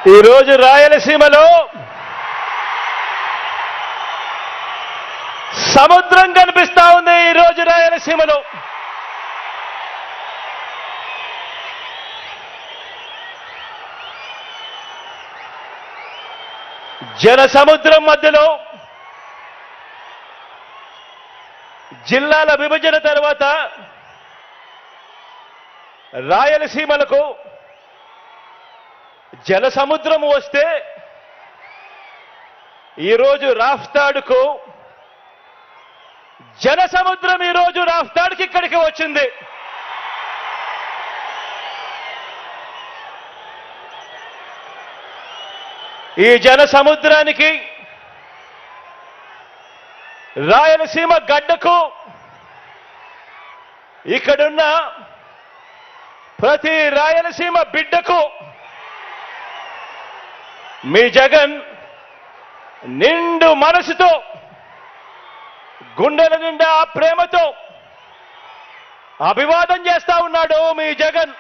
ఈరోజు రాయలసీమలో సముద్రం కనిపిస్తా ఉంది. ఈరోజు రాయలసీమలో జన సముద్రం మధ్యలో జిల్లాల విభజన తర్వాత రాయలసీమలకు జల సముద్రం వస్తే ఈరోజు రాఫ్తాడుకు జన సముద్రం ఈరోజు రాఫ్తాడుకి ఇక్కడికి వచ్చింది. ఈ జన సముద్రానికి రాయలసీమ గడ్డకు ఇక్కడున్న ప్రతి రాయలసీమ బిడ్డకు మీ జగన్ నిండు మనసుతో గుండెల నిండా ప్రేమతో అభివాదం చేస్తా ఉన్నాడు. మీ జగన్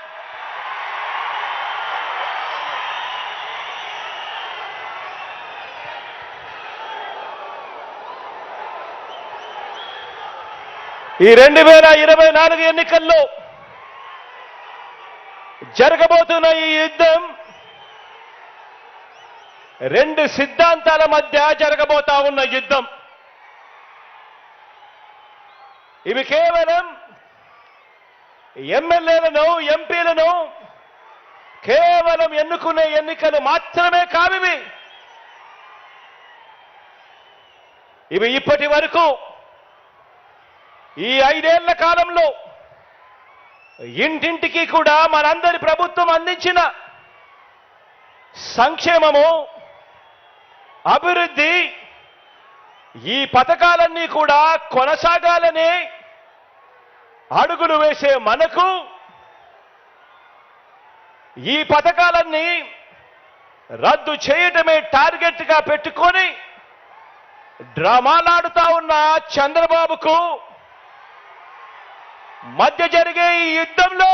ఈ 2024 ఎన్నికల్లో జరగబోతున్న ఈ యుద్ధం రెండు సిద్ధాంతాల మధ్య జరగబోతా ఉన్న యుద్ధం. ఇవి కేవలం ఎమ్మెల్యేలను ఎంపీలను కేవలం ఎన్నుకునే ఎన్నికలు మాత్రమే కావివి. ఇవి ఇప్పటి వరకు ఈ 5 ఏళ్ల కాలంలో ఇంటింటికి కూడా మనందరి ప్రభుత్వం అందించిన సంక్షేమము, అభివృద్ధి, ఈ పథకాలన్నీ కూడా కొనసాగాలని అడుగులు వేసే మనకు ఈ పథకాలన్నీ రద్దు చేయటమే టార్గెట్గా పెట్టుకొని డ్రామాలాడుతా ఉన్న చంద్రబాబుకు మధ్య జరిగే ఈ యుద్ధంలో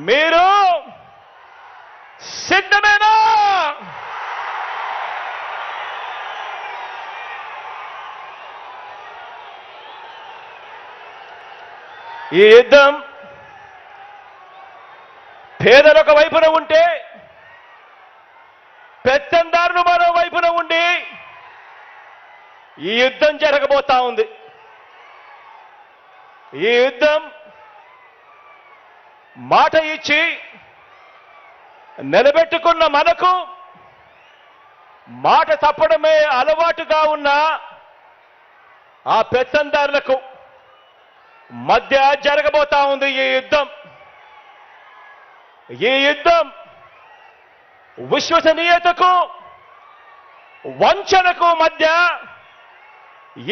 మీరు సిద్ధమేనా? ఈ యుద్ధం పేదలొక వైపున ఉంటే పెత్తందారులు మరో వైపున ఉండి ఈ యుద్ధం జరగబోతా ఉంది. ఈ యుద్ధం మాట ఇచ్చి నిలబెట్టుకున్న మనకు మాట తప్పడమే అలవాటుగా ఉన్న ఆ పెత్తందారులకు మధ్య జరగబోతా ఉంది ఈ యుద్ధం. ఈ యుద్ధం విశ్వసనీయతకు వంచనకు మధ్య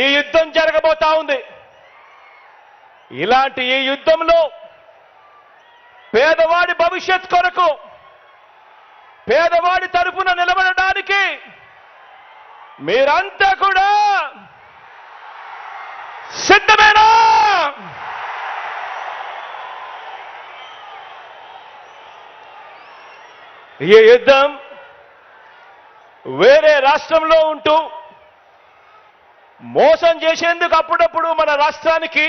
ఈ యుద్ధం జరగబోతా ఉంది. ఇలాంటి ఈ యుద్ధంలో పేదవాడి భవిష్యత్ కొరకు, పేదవాడి తరపున నిలబడడానికి మీరంతా కూడా సిద్ధమేనా? ఈ యుద్ధం వేరే రాష్ట్రంలో ఉంటూ మోసం చేసేందుకు అప్పుడప్పుడు మన రాష్ట్రానికి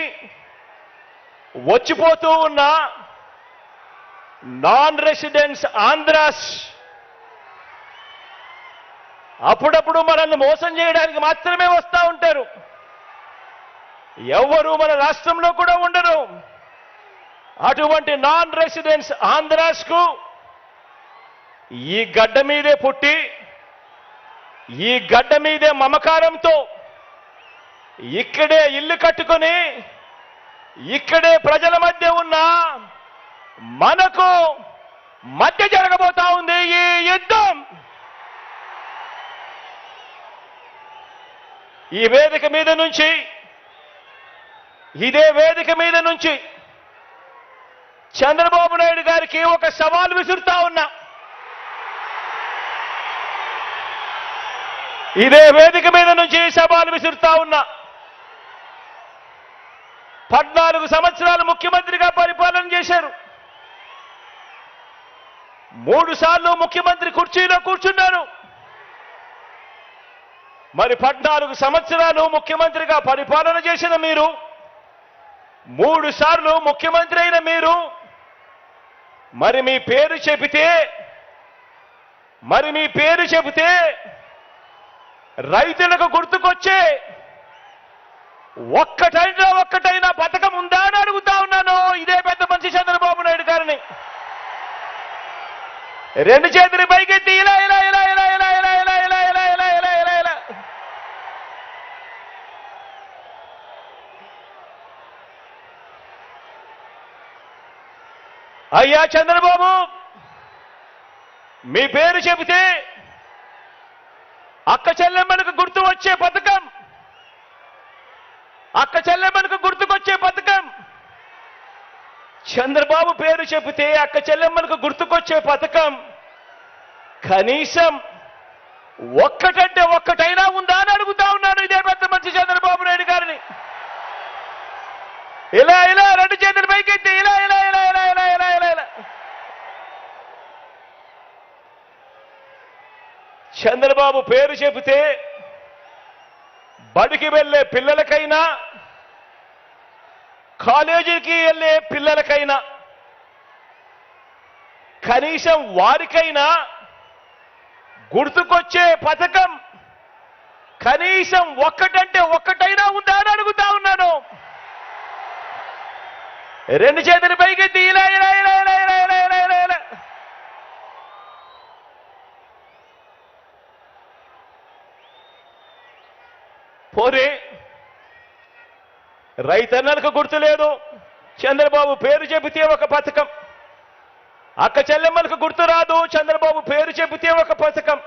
వచ్చిపోతూ ఉన్న నాన్ రెసిడెంట్స్ ఆంధ్రాస్ అప్పుడప్పుడు మనల్ని మోసం చేయడానికి మాత్రమే వస్తూ ఉంటారు. ఎవరు మన రాష్ట్రంలో కూడా ఉండరు. అటువంటి నాన్ రెసిడెంట్స్ ఆంధ్రాస్కు ఈ గడ్డ మీదే పుట్టి, ఈ గడ్డ మీదే మమకారంతో ఇక్కడే ఇల్లు కట్టుకొని ఇక్కడే ప్రజల మధ్య ఉన్న మనకు మధ్య జరగబోతా ఉంది ఈ యుద్ధం. ఈ వేదిక మీద నుంచి, ఇదే వేదిక మీద నుంచి చంద్రబాబు నాయుడు గారికి ఒక సవాల్ విసురుతా ఉన్నా. ఇదే వేదిక మీద నుంచి సవాల్ విసురుతా ఉన్నా. 14 సంవత్సరాలు ముఖ్యమంత్రిగా పరిపాలన చేశారు. 3 సార్లు ముఖ్యమంత్రి కుర్చీలో కూర్చున్నారు. మరి 14 సంవత్సరాలు ముఖ్యమంత్రిగా పరిపాలన చేసిన మీరు, 3 సార్లు ముఖ్యమంత్రి అయిన మీరు, మరి మీ పేరు చెబితే రైతులకు గుర్తుకొచ్చే ఒక్కటైనా పథకం ఉందా అని అడుగుతా ఉన్నాను ఇదే పెద్ద మనిషి చంద్రబాబు నాయుడు గారిని. 2 చేతులు పైకెత్తి ఇలా ఇలా ఇలా ఇలా ఇలా ఇలా ఇలా ఇలా ఇలా ఇలా ఇలా ఇలా ఇలా. అయ్యా చంద్రబాబు, మీ పేరు చెబితే అక్క చెల్లెమ్మలకు గుర్తు వచ్చే పథకం, చంద్రబాబు పేరు చెబితే అక్క చెల్లెమ్మలకు గుర్తుకొచ్చే పథకం కనీసం ఒక్కటంటే ఒక్కటైనా ఉందా అని అడుగుతా ఉన్నాను ఇదే పెద్ద మనిషి చంద్రబాబు నాయుడు గారిని. ఇలా ఇలా 2 చేతులు పైకెత్తి ఇలా ఇలా ఇలా ఇలా ఇలా ఇలా ఇలా ఇలా. చంద్రబాబు పేరు చెబితే బడికి వెళ్ళే పిల్లలకైనా, కాలేజీకి వెళ్ళే పిల్లలకైనా, కనీసం వారికైనా గుర్తుకొచ్చే పథకం కనీసం ఒక్కటంటే ఒక్కటైనా ఉందా అని అడుగుతా ఉన్నాను. 2 చేతులు పైకెత్తి ఇలా ఇలా ఇలా ఇలా ఇలా ఇలా ఇలా ఇలా ఇలా. పోనీ రైతన్నలకు గుర్తులేదు, చంద్రబాబు పేరు చెబితే ఒక పథకం. అక్క చెల్లెమ్మలకు గుర్తు రాదు, చంద్రబాబు పేరు చెబితే ఒక పథకం.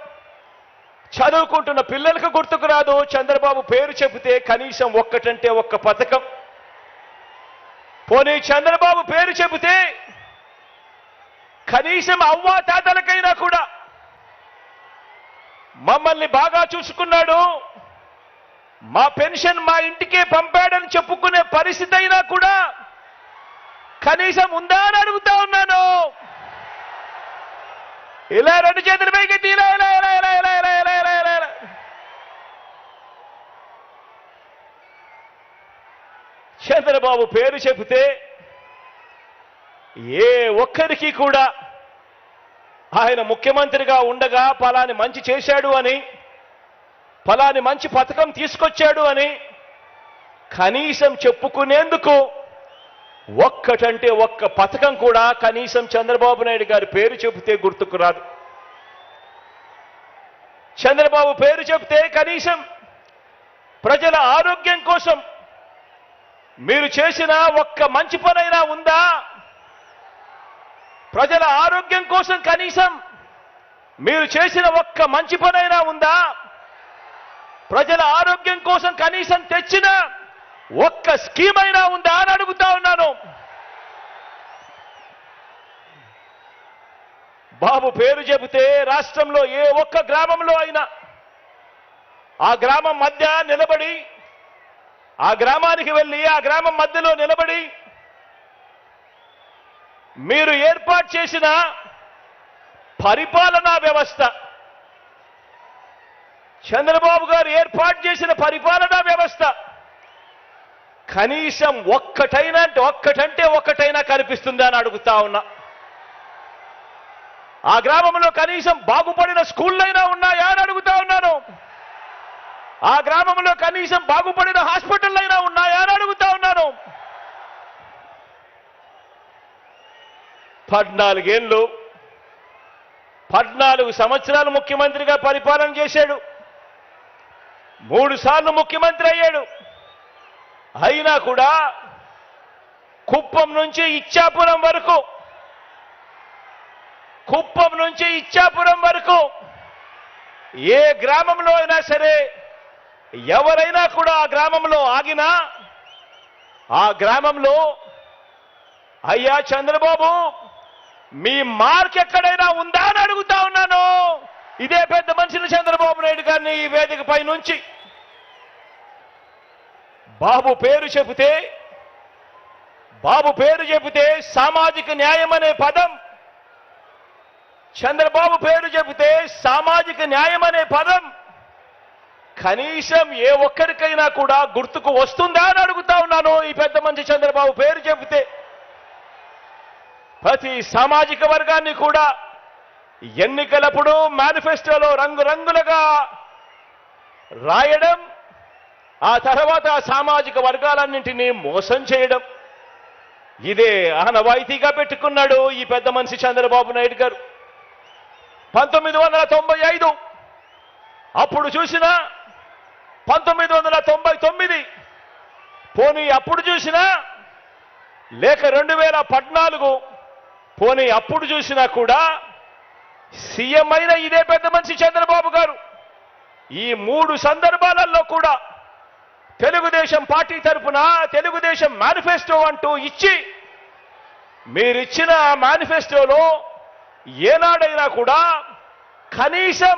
చదువుకుంటున్న పిల్లలకు గుర్తుకు రాదు, చంద్రబాబు పేరు చెబితే కనీసం ఒక్కటంటే ఒక్క పథకం. పోనీ చంద్రబాబు పేరు చెబితే కనీసం అవ్వా తాతలకైనా కూడా మమ్మల్ని బాగా చూసుకున్నాడు, మా పెన్షన్ మా ఇంటికే పంపాడని చెప్పుకునే పరిస్థితి అయినా కూడా కనీసం ఉందా అని అడుగుతా ఉన్నాను. ఇలా 2 చేతులు పైకెత్తి ఇలా ఇలా ఇలా ఇలా ఇలా ఇలా ఇలా ఇలా ఇలా ఇలా. చంద్రబాబు పేరు చెబితే ఏ ఒక్కరికి కూడా ఆయన ముఖ్యమంత్రిగా ఉండగా పలాని మంచి చేశాడు అని, ఫలాని మంచి పథకం తీసుకొచ్చాడు అని కనీసం చెప్పుకునేందుకు ఒక్కటంటే ఒక్క పథకం కూడా కనీసం చంద్రబాబు నాయుడు గారి పేరు చెబితే గుర్తుకు రాదు. చంద్రబాబు పేరు చెబితే కనీసం ప్రజల ఆరోగ్యం కోసం మీరు చేసిన ఒక్క మంచి పనైనా ఉందా? ప్రజల ఆరోగ్యం కోసం కనీసం మీరు చేసిన ఒక్క మంచి పనైనా ఉందా? ప్రజల ఆరోగ్యం కోసం కనీసం తెచ్చిన ఒక్క స్కీమ్ అయినా ఉందా అని అడుగుతా ఉన్నాను. బాబు పేరు చెబితే రాష్ట్రంలో ఏ ఒక్క గ్రామంలో అయినా ఆ గ్రామం మధ్య నిలబడి, ఆ గ్రామానికి వెళ్ళి ఆ గ్రామం మధ్యలో నిలబడి మీరు ఏర్పాటు చేసిన పరిపాలనా వ్యవస్థ, చంద్రబాబు గారు ఏర్పాటు చేసిన పరిపాలనా వ్యవస్థ కనీసం ఒక్కటంటే ఒక్కటైనా కనిపిస్తుందా అని అడుగుతా ఉన్నా. ఆ గ్రామంలో కనీసం బాగుపడిన స్కూళ్ళైనా ఉన్నాయా అని అడుగుతా ఉన్నాను. ఆ గ్రామంలో కనీసం బాగుపడిన హాస్పిటల్ అయినా ఉన్నాయా అని అడుగుతా ఉన్నాను. 14 సంవత్సరాలు ముఖ్యమంత్రిగా పరిపాలన చేశాడు, 3 సార్లు ముఖ్యమంత్రి అయ్యాడు. అయినా కూడా కుప్పం నుంచి ఇచ్చాపురం వరకు ఏ గ్రామంలో అయినా సరే ఎవరైనా కూడా ఆ గ్రామంలో ఆగినా ఆ గ్రామంలో అయ్యా చంద్రబాబు మీ మార్క్ ఎక్కడైనా ఉందా అని అడుగుతా ఉన్నాను ఇదే పెద్ద మనిషిని చంద్రబాబు నాయుడు గారిని ఈ వేదికపై నుంచి. బాబు పేరు చెబితే బాబు పేరు చెబితే సామాజిక న్యాయం అనే పదం, చంద్రబాబు పేరు చెబితే సామాజిక న్యాయం అనే పదం కనీసం ఏ ఒక్కరికైనా కూడా గుర్తుకు వస్తుందా అని అడుగుతా ఉన్నాను. ఈ పెద్ద మనిషి చంద్రబాబు పేరు చెబితే ప్రతి సామాజిక వర్గాన్ని కూడా ఎన్నికలప్పుడు మేనిఫెస్టోలో రంగురంగులుగా రాయడం, ఆ తర్వాత సామాజిక వర్గాలన్నింటినీ మోసం చేయడం, ఇదే ఆనవాయితీగా పెట్టుకున్నాడు ఈ పెద్ద మనిషి చంద్రబాబు నాయుడు గారు. 1995 అప్పుడు చూసినా, 1999 పోనీ అప్పుడు చూసినా, లేక 2014 పోనీ అప్పుడు చూసినా కూడా సీఎం అయిన ఇదే పెద్ద మనిషి చంద్రబాబు గారు ఈ 3 సందర్భాలలో కూడా తెలుగుదేశం పార్టీ తరఫున తెలుగుదేశం మేనిఫెస్టో అంటూ ఇచ్చి, మీరిచ్చిన మేనిఫెస్టోలో ఏనాడైనా కూడా కనీసం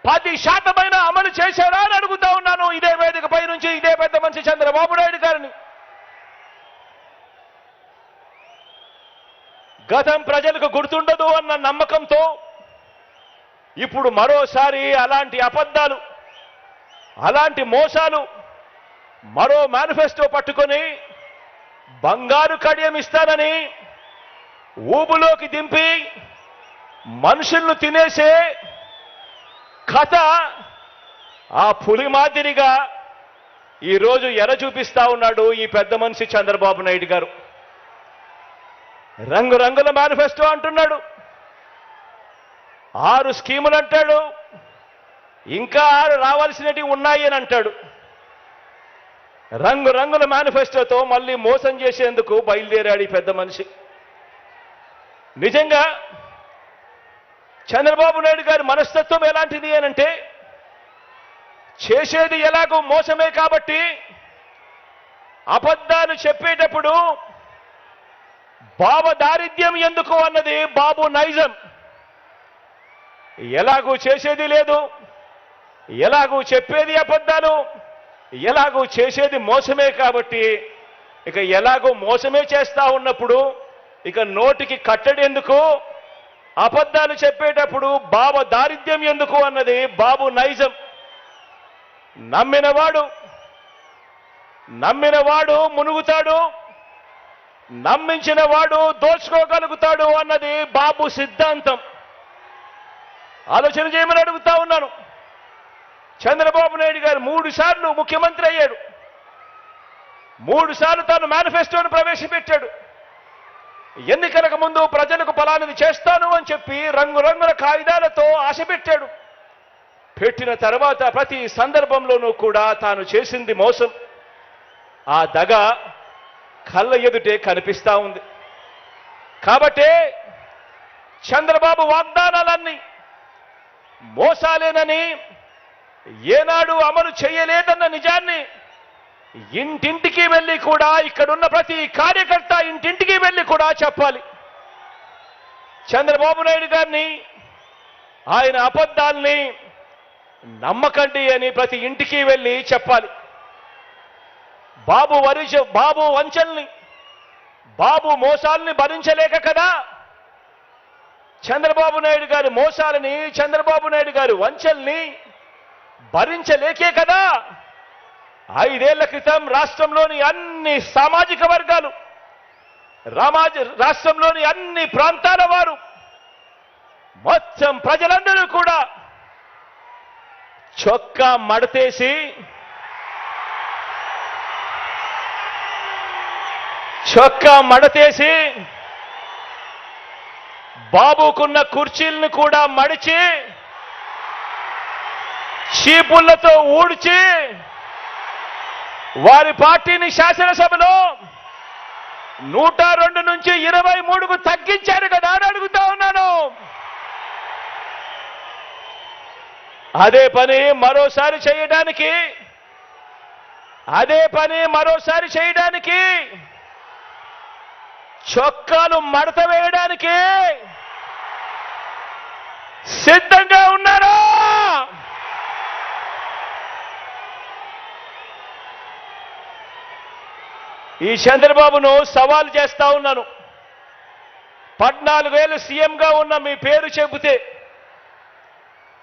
10% అమలు చేశారా అని అడుగుతా ఉన్నాను ఇదే వేదికపై నుంచి ఇదే పెద్ద మనిషి చంద్రబాబు నాయుడు గారిని. గతం ప్రజలకు గుర్తుండదు అన్న నమ్మకంతో ఇప్పుడు మరోసారి అలాంటి అబద్ధాలు, అలాంటి మోసాలు, మరో మేనిఫెస్టో పట్టుకొని బంగారు కడియం ఇస్తానని ఊబులోకి దింపి మనుషులను తినేసే కథ ఆ పులి మాదిరిగా ఈరోజు ఎర చూపిస్తా ఉన్నాడు ఈ పెద్ద మనిషి చంద్రబాబు నాయుడు గారు. రంగురంగుల మేనిఫెస్టో అంటున్నాడు, 6 స్కీములు అంటాడు, ఇంకా 6 రావాల్సినవి ఉన్నాయి అని అంటాడు. రంగురంగుల మేనిఫెస్టోతో మళ్ళీ మోసం చేసేందుకు బయలుదేరాడు ఈ పెద్ద మనిషి. నిజంగా చంద్రబాబు నాయుడు గారి మనస్తత్వం ఎలాంటిది అనంటే, చేసేది ఎలాగో మోసమే కాబట్టి అబద్ధాలు చెప్పేటప్పుడు బాబు దారిద్ర్యం ఎందుకు అన్నది బాబు నైజం. ఎలాగూ చేసేది లేదు, ఎలాగూ చెప్పేది అబద్ధాలు, ఎలాగూ చేసేది మోసమే కాబట్టి ఇక ఎలాగో మోసమే చేస్తా ఉన్నప్పుడు ఇక నోటికి కట్టడి ఎందుకు, అబద్ధాలు చెప్పేటప్పుడు బాబు దారిద్ర్యం ఎందుకు అన్నది బాబు నైజం. నమ్మినవాడు మునుగుతాడు, నమ్మించిన వాడు దోచుకోగలుగుతాడు అన్నది బాబు సిద్ధాంతం. ఆలోచన చేయమని అడుగుతా ఉన్నాను. చంద్రబాబు నాయుడు గారు 3 సార్లు ముఖ్యమంత్రి అయ్యాడు, 3 సార్లు తాను మేనిఫెస్టోను ప్రవేశపెట్టాడు. ఎన్నికలకు ముందు ప్రజలకు ఫలానిది చేస్తాను అని చెప్పి రంగురంగుల కాగితాలతో ఆశ పెట్టాడు. పెట్టిన తర్వాత ప్రతి సందర్భంలోనూ కూడా తాను చేసింది మోసం. ఆ దగ కళ్ళ ఎదుటే కనిపిస్తా ఉంది. కాబట్టే చంద్రబాబు వాగ్దానాలన్నీ మోసాలేనని, ఏనాడు అమలు చేయలేదన్న నిజాన్ని ఇంటింటికి వెళ్ళి కూడా, ఇక్కడున్న ప్రతి కార్యకర్త ఇంటింటికి వెళ్ళి కూడా చెప్పాలి. చంద్రబాబు నాయుడు గారిని, ఆయన అబద్ధాల్ని నమ్మకండి అని ప్రతి ఇంటికి వెళ్ళి చెప్పాలి. బాబు వంచల్ని, బాబు మోసాల్ని భరించలేక కదా, చంద్రబాబు నాయుడు గారి మోసాలని, చంద్రబాబు నాయుడు గారి వంచల్ని భరించలేకే కదా 5 ఏళ్ల క్రితం రాష్ట్రంలోని అన్ని సామాజిక వర్గాలు, రాష్ట్రంలోని అన్ని ప్రాంతాల వారు, మొత్తం ప్రజలందరూ కూడా చొక్కా మడతేసి బాబుకున్న కుర్చీలను కూడా మడిచి చీపుళ్లతో ఊడ్చి వారి పార్టీని శాసనసభలో 102 నుంచి 23కు తగ్గించారు కదా అని అడుగుతా ఉన్నాను. అదే పని మరోసారి చేయడానికి చొక్కాలు మడత వేయడానికి సిద్ధంగా ఉన్నారా? ఈ చంద్రబాబును సవాల్ చేస్తా ఉన్నాను. 14 ఏళ్ళు సీఎంగా ఉన్న మీ పేరు చెబితే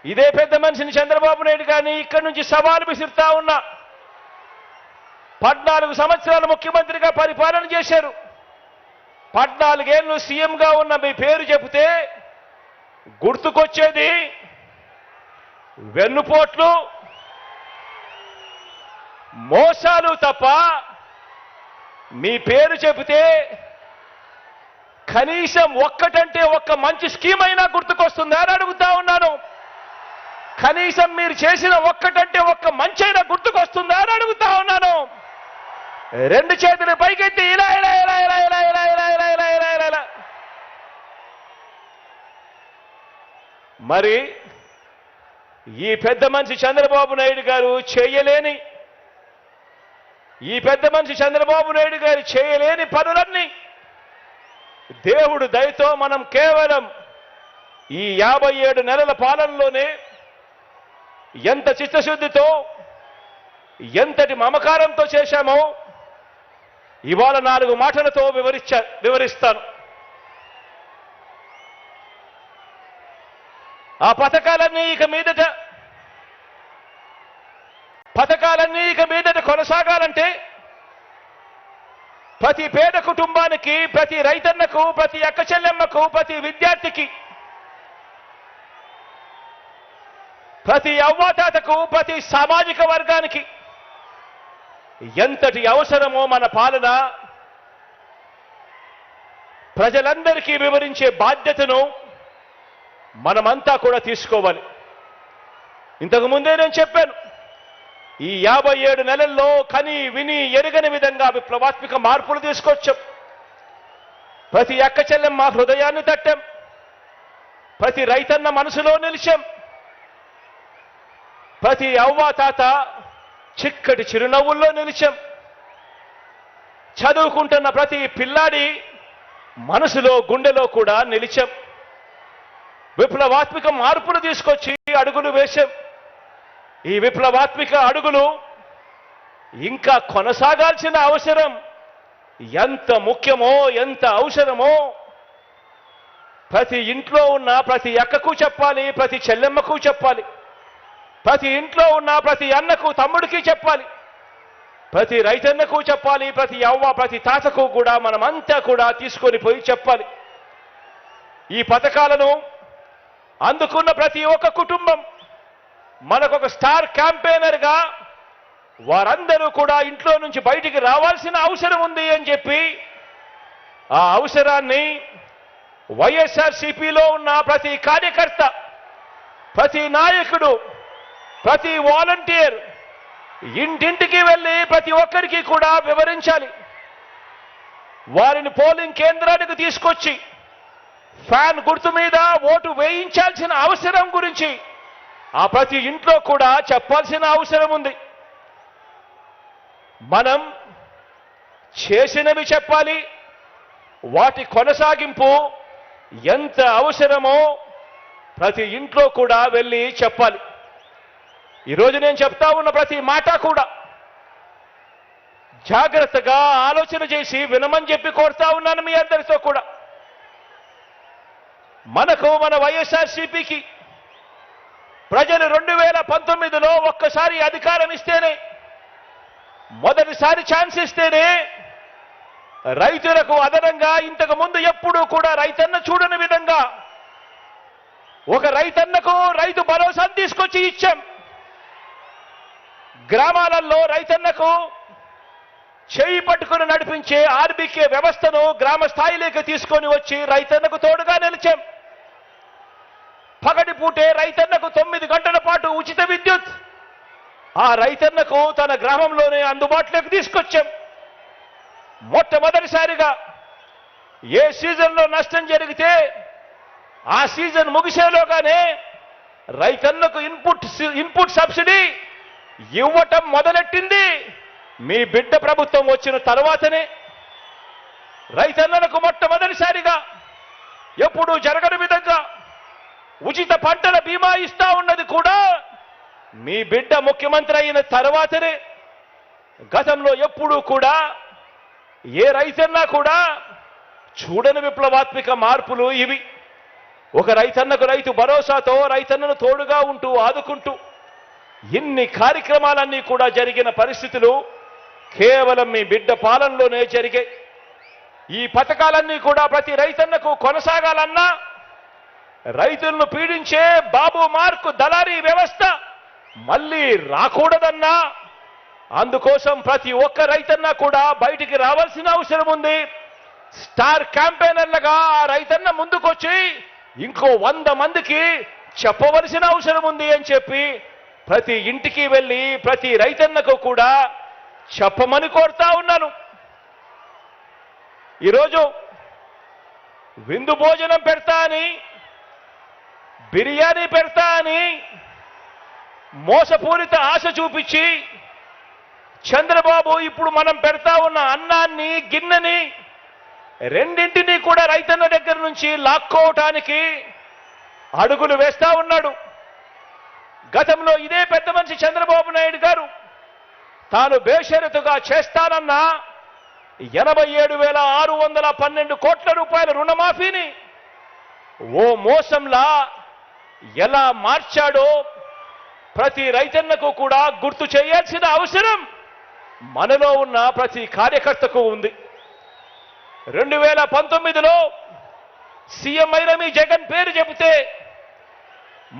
ఇదే పెద్ద మనిషిని చంద్రబాబు నాయుడు గారిని ఇక్కడి నుంచి సవాలు విసురుతా ఉన్నా. 14 సంవత్సరాలు ముఖ్యమంత్రిగా పరిపాలన చేశారు. 14 ఏళ్ళు సీఎంగా ఉన్న మీ పేరు చెబితే గుర్తుకొచ్చేది వెన్నుపోట్లు, మోసాలు తప్ప మీ పేరు చెబితే కనీసం ఒక్కటంటే ఒక్క మంచి స్కీమ్ అయినా గుర్తుకొస్తుందా అని అడుగుతా ఉన్నాను. కనీసం మీరు చేసిన ఒక్కటంటే ఒక్క మంచైనా గుర్తుకొస్తుందా అని అడుగుతా ఉన్నాను. 2 చేతులు పైకెత్తి ఇలా ఇలా ఇలా ఇలా ఇలా ఇలా ఇలా ఇలా ఇలా ఇలా ఇలా ఇలా. మరి ఈ పెద్ద మనిషి చంద్రబాబు నాయుడు గారు చేయలేని, ఈ పెద్ద మనిషి చంద్రబాబు నాయుడు గారు చేయలేని పనులన్నీ దేవుడు దయతో మనం కేవలం ఈ 57 నెలల పాలనలోనే ఎంత చిత్తశుద్ధితో, ఎంతటి మమకారంతో చేశామో ఇవాళ 4 మాటలతో వివరిస్తాను. ఆ పథకాలన్నీ ఇక మీదట కొనసాగాలంటే ప్రతి పేద కుటుంబానికి, ప్రతి రైతన్నకు, ప్రతి అక్క చెల్లెమ్మకు, ప్రతి విద్యార్థికి, ప్రతి అవ్వాతాతకు, ప్రతి సామాజిక వర్గానికి ఎంతటి అవసరమో మన పాలన ప్రజలందరికీ వివరించే బాధ్యతను మనమంతా కూడా తీసుకోవాలి. ఇంతకు ముందే నేను చెప్పాను, ఈ 57 నెలల్లో కని విని ఎరగని విధంగా విప్లవాత్మక మార్పులు తీసుకొచ్చాం. ప్రతి అక్క చెల్లెమ్మ హృదయాన్ని తట్టాం, ప్రతి రైతన్న మనసులో నిలిచాం, ప్రతి అవ్వ తాత చిక్కటి చిరునవ్వుల్లో నిలిచాం, చదువుకుంటున్న ప్రతి పిల్లాడి మనసులో గుండెలో కూడా నిలిచాం. విప్లవాత్మక మార్పులు తీసుకొచ్చి అడుగులు వేశాం. ఈ విప్లవాత్మక అడుగులు ఇంకా కొనసాగాల్సిన అవసరం ఎంత ముఖ్యమో, ఎంత అవసరమో ప్రతి ఇంట్లో ఉన్న ప్రతి అక్కకు చెప్పాలి, ప్రతి చెల్లెమ్మకు చెప్పాలి, ప్రతి ఇంట్లో ఉన్న ప్రతి అన్నకు తమ్ముడికి చెప్పాలి, ప్రతి రైతన్నకు చెప్పాలి, ప్రతి అవ్వ ప్రతి తాతకు కూడా మనమంతా కూడా తీసుకొని పోయి చెప్పాలి. ఈ పథకాలను అందుకున్న ప్రతి ఒక్క కుటుంబం మనకొక స్టార్ క్యాంపెయినర్గా వారందరూ కూడా ఇంట్లో నుంచి బయటికి రావాల్సిన అవసరం ఉంది అని చెప్పి ఆ అవసరాన్ని వైఎస్ఆర్సీపీలో ఉన్న ప్రతి కార్యకర్త, ప్రతి నాయకుడు, ప్రతి వాలంటీర్ ఇంటింటికి వెళ్ళి ప్రతి ఒక్కరికి కూడా వివరించాలి. వారిని పోలింగ్ కేంద్రానికి తీసుకొచ్చి ఫ్యాన్ గుర్తు మీద ఓటు వేయించాల్సిన అవసరం గురించి ఆ ప్రతి ఇంట్లో కూడా చెప్పాల్సిన అవసరం ఉంది. మనం చేసినవి చెప్పాలి, వాటి కొనసాగింపు ఎంత అవసరమో ప్రతి ఇంట్లో కూడా వెళ్ళి చెప్పాలి. ఈరోజు నేను చెప్తా ఉన్న ప్రతి మాట కూడా జాగ్రత్తగా ఆలోచన చేసి వినమని చెప్పి కోరుతా ఉన్నాను మీ అందరితో కూడా. మనకు మన వైఎస్ఆర్సీపీకి ప్రజలు 2019లో ఒక్కసారి అధికారం ఇస్తేనే, మొదటిసారి ఛాన్స్ ఇస్తేనే రైతులకు అదనంగా ఇంతకు ముందు ఎప్పుడూ కూడా రైతన్న చూడని విధంగా ఒక రైతన్నకు రైతు భరోసాను తీసుకొచ్చి ఇచ్చాం. గ్రామాలలో రైతన్నకు చేయి పట్టుకుని నడిపించే ఆర్బీకే వ్యవస్థను గ్రామ స్థాయిలోకి తీసుకొని వచ్చి రైతన్నకు తోడుగా నిలిచాం. పగటి పూటే రైతన్నకు 9 గంటల పాటు ఉచిత విద్యుత్ ఆ రైతన్నకు తన గ్రామంలోనే అందుబాటులోకి తీసుకొచ్చాం. మొట్టమొదటిసారిగా ఏ సీజన్లో నష్టం జరిగితే ఆ సీజన్ ముగిసేలోగానే రైతన్నకు ఇన్పుట్ సబ్సిడీ ఇవ్వటం మొదలెట్టింది మీ బిడ్డ ప్రభుత్వం వచ్చిన తర్వాతనే. రైతన్నలకు మొట్టమొదటిసారిగా ఎప్పుడూ జరగని విధంగా ఉచిత పంటల బీమా ఇస్తా ఉన్నది కూడా మీ బిడ్డ ముఖ్యమంత్రి అయిన తర్వాతనే. గతంలో ఎప్పుడూ కూడా ఏ రైతన్నా కూడా చూడని విప్లవాత్మక మార్పులు ఇవి. ఒక రైతన్నకు రైతు భరోసాతో రైతన్నను తోడుగా ఉంటూ ఆదుకుంటూ ఇన్ని కార్యక్రమాలన్నీ కూడా జరిగిన పరిస్థితులు కేవలం మీ బిడ్డ పాలనలోనే జరిగాయి. ఈ పథకాలన్నీ కూడా ప్రతి రైతన్నకు కొనసాగాలన్నా, రైతులను పీడించే బాబు మార్కు దళారీ వ్యవస్థ మళ్ళీ రాకూడదన్నా, అందుకోసం ప్రతి ఒక్క రైతన్న కూడా బయటికి రావాల్సిన అవసరం ఉంది. స్టార్ క్యాంపెయినర్లుగా ఆ రైతన్న ముందుకొచ్చి ఇంకో 100 మందికి చెప్పవలసిన అవసరం ఉంది అని చెప్పి ప్రతి ఇంటికి వెళ్ళి ప్రతి రైతన్నకు కూడా చెప్పమని కోరుతా ఉన్నాను. ఈరోజు విందు భోజనం పెడతా అని, బిర్యానీ పెడతా అని మోసపూరిత ఆశ చూపించి చంద్రబాబు ఇప్పుడు మనం పెడతా ఉన్న అన్నాన్ని, గిన్నెని రెండింటినీ కూడా రైతన్న దగ్గర నుంచి లాక్కోవటానికి అడుగులు వేస్తా ఉన్నాడు. గతంలో ఇదే పెద్ద మనిషి చంద్రబాబు నాయుడు గారు తాను బేషరతుగా చేస్తానన్న 87,612 కోట్ల రూపాయల రుణమాఫీని ఓ మోసంలా ఎలా మార్చాడో ప్రతి రైతన్నకు కూడా గుర్తు చేయాల్సిన అవసరం మనలో ఉన్న ప్రతి కార్యకర్తకు ఉంది. 2019లో సీఎం అయిన మీ జగన్ పేరు చెబితే,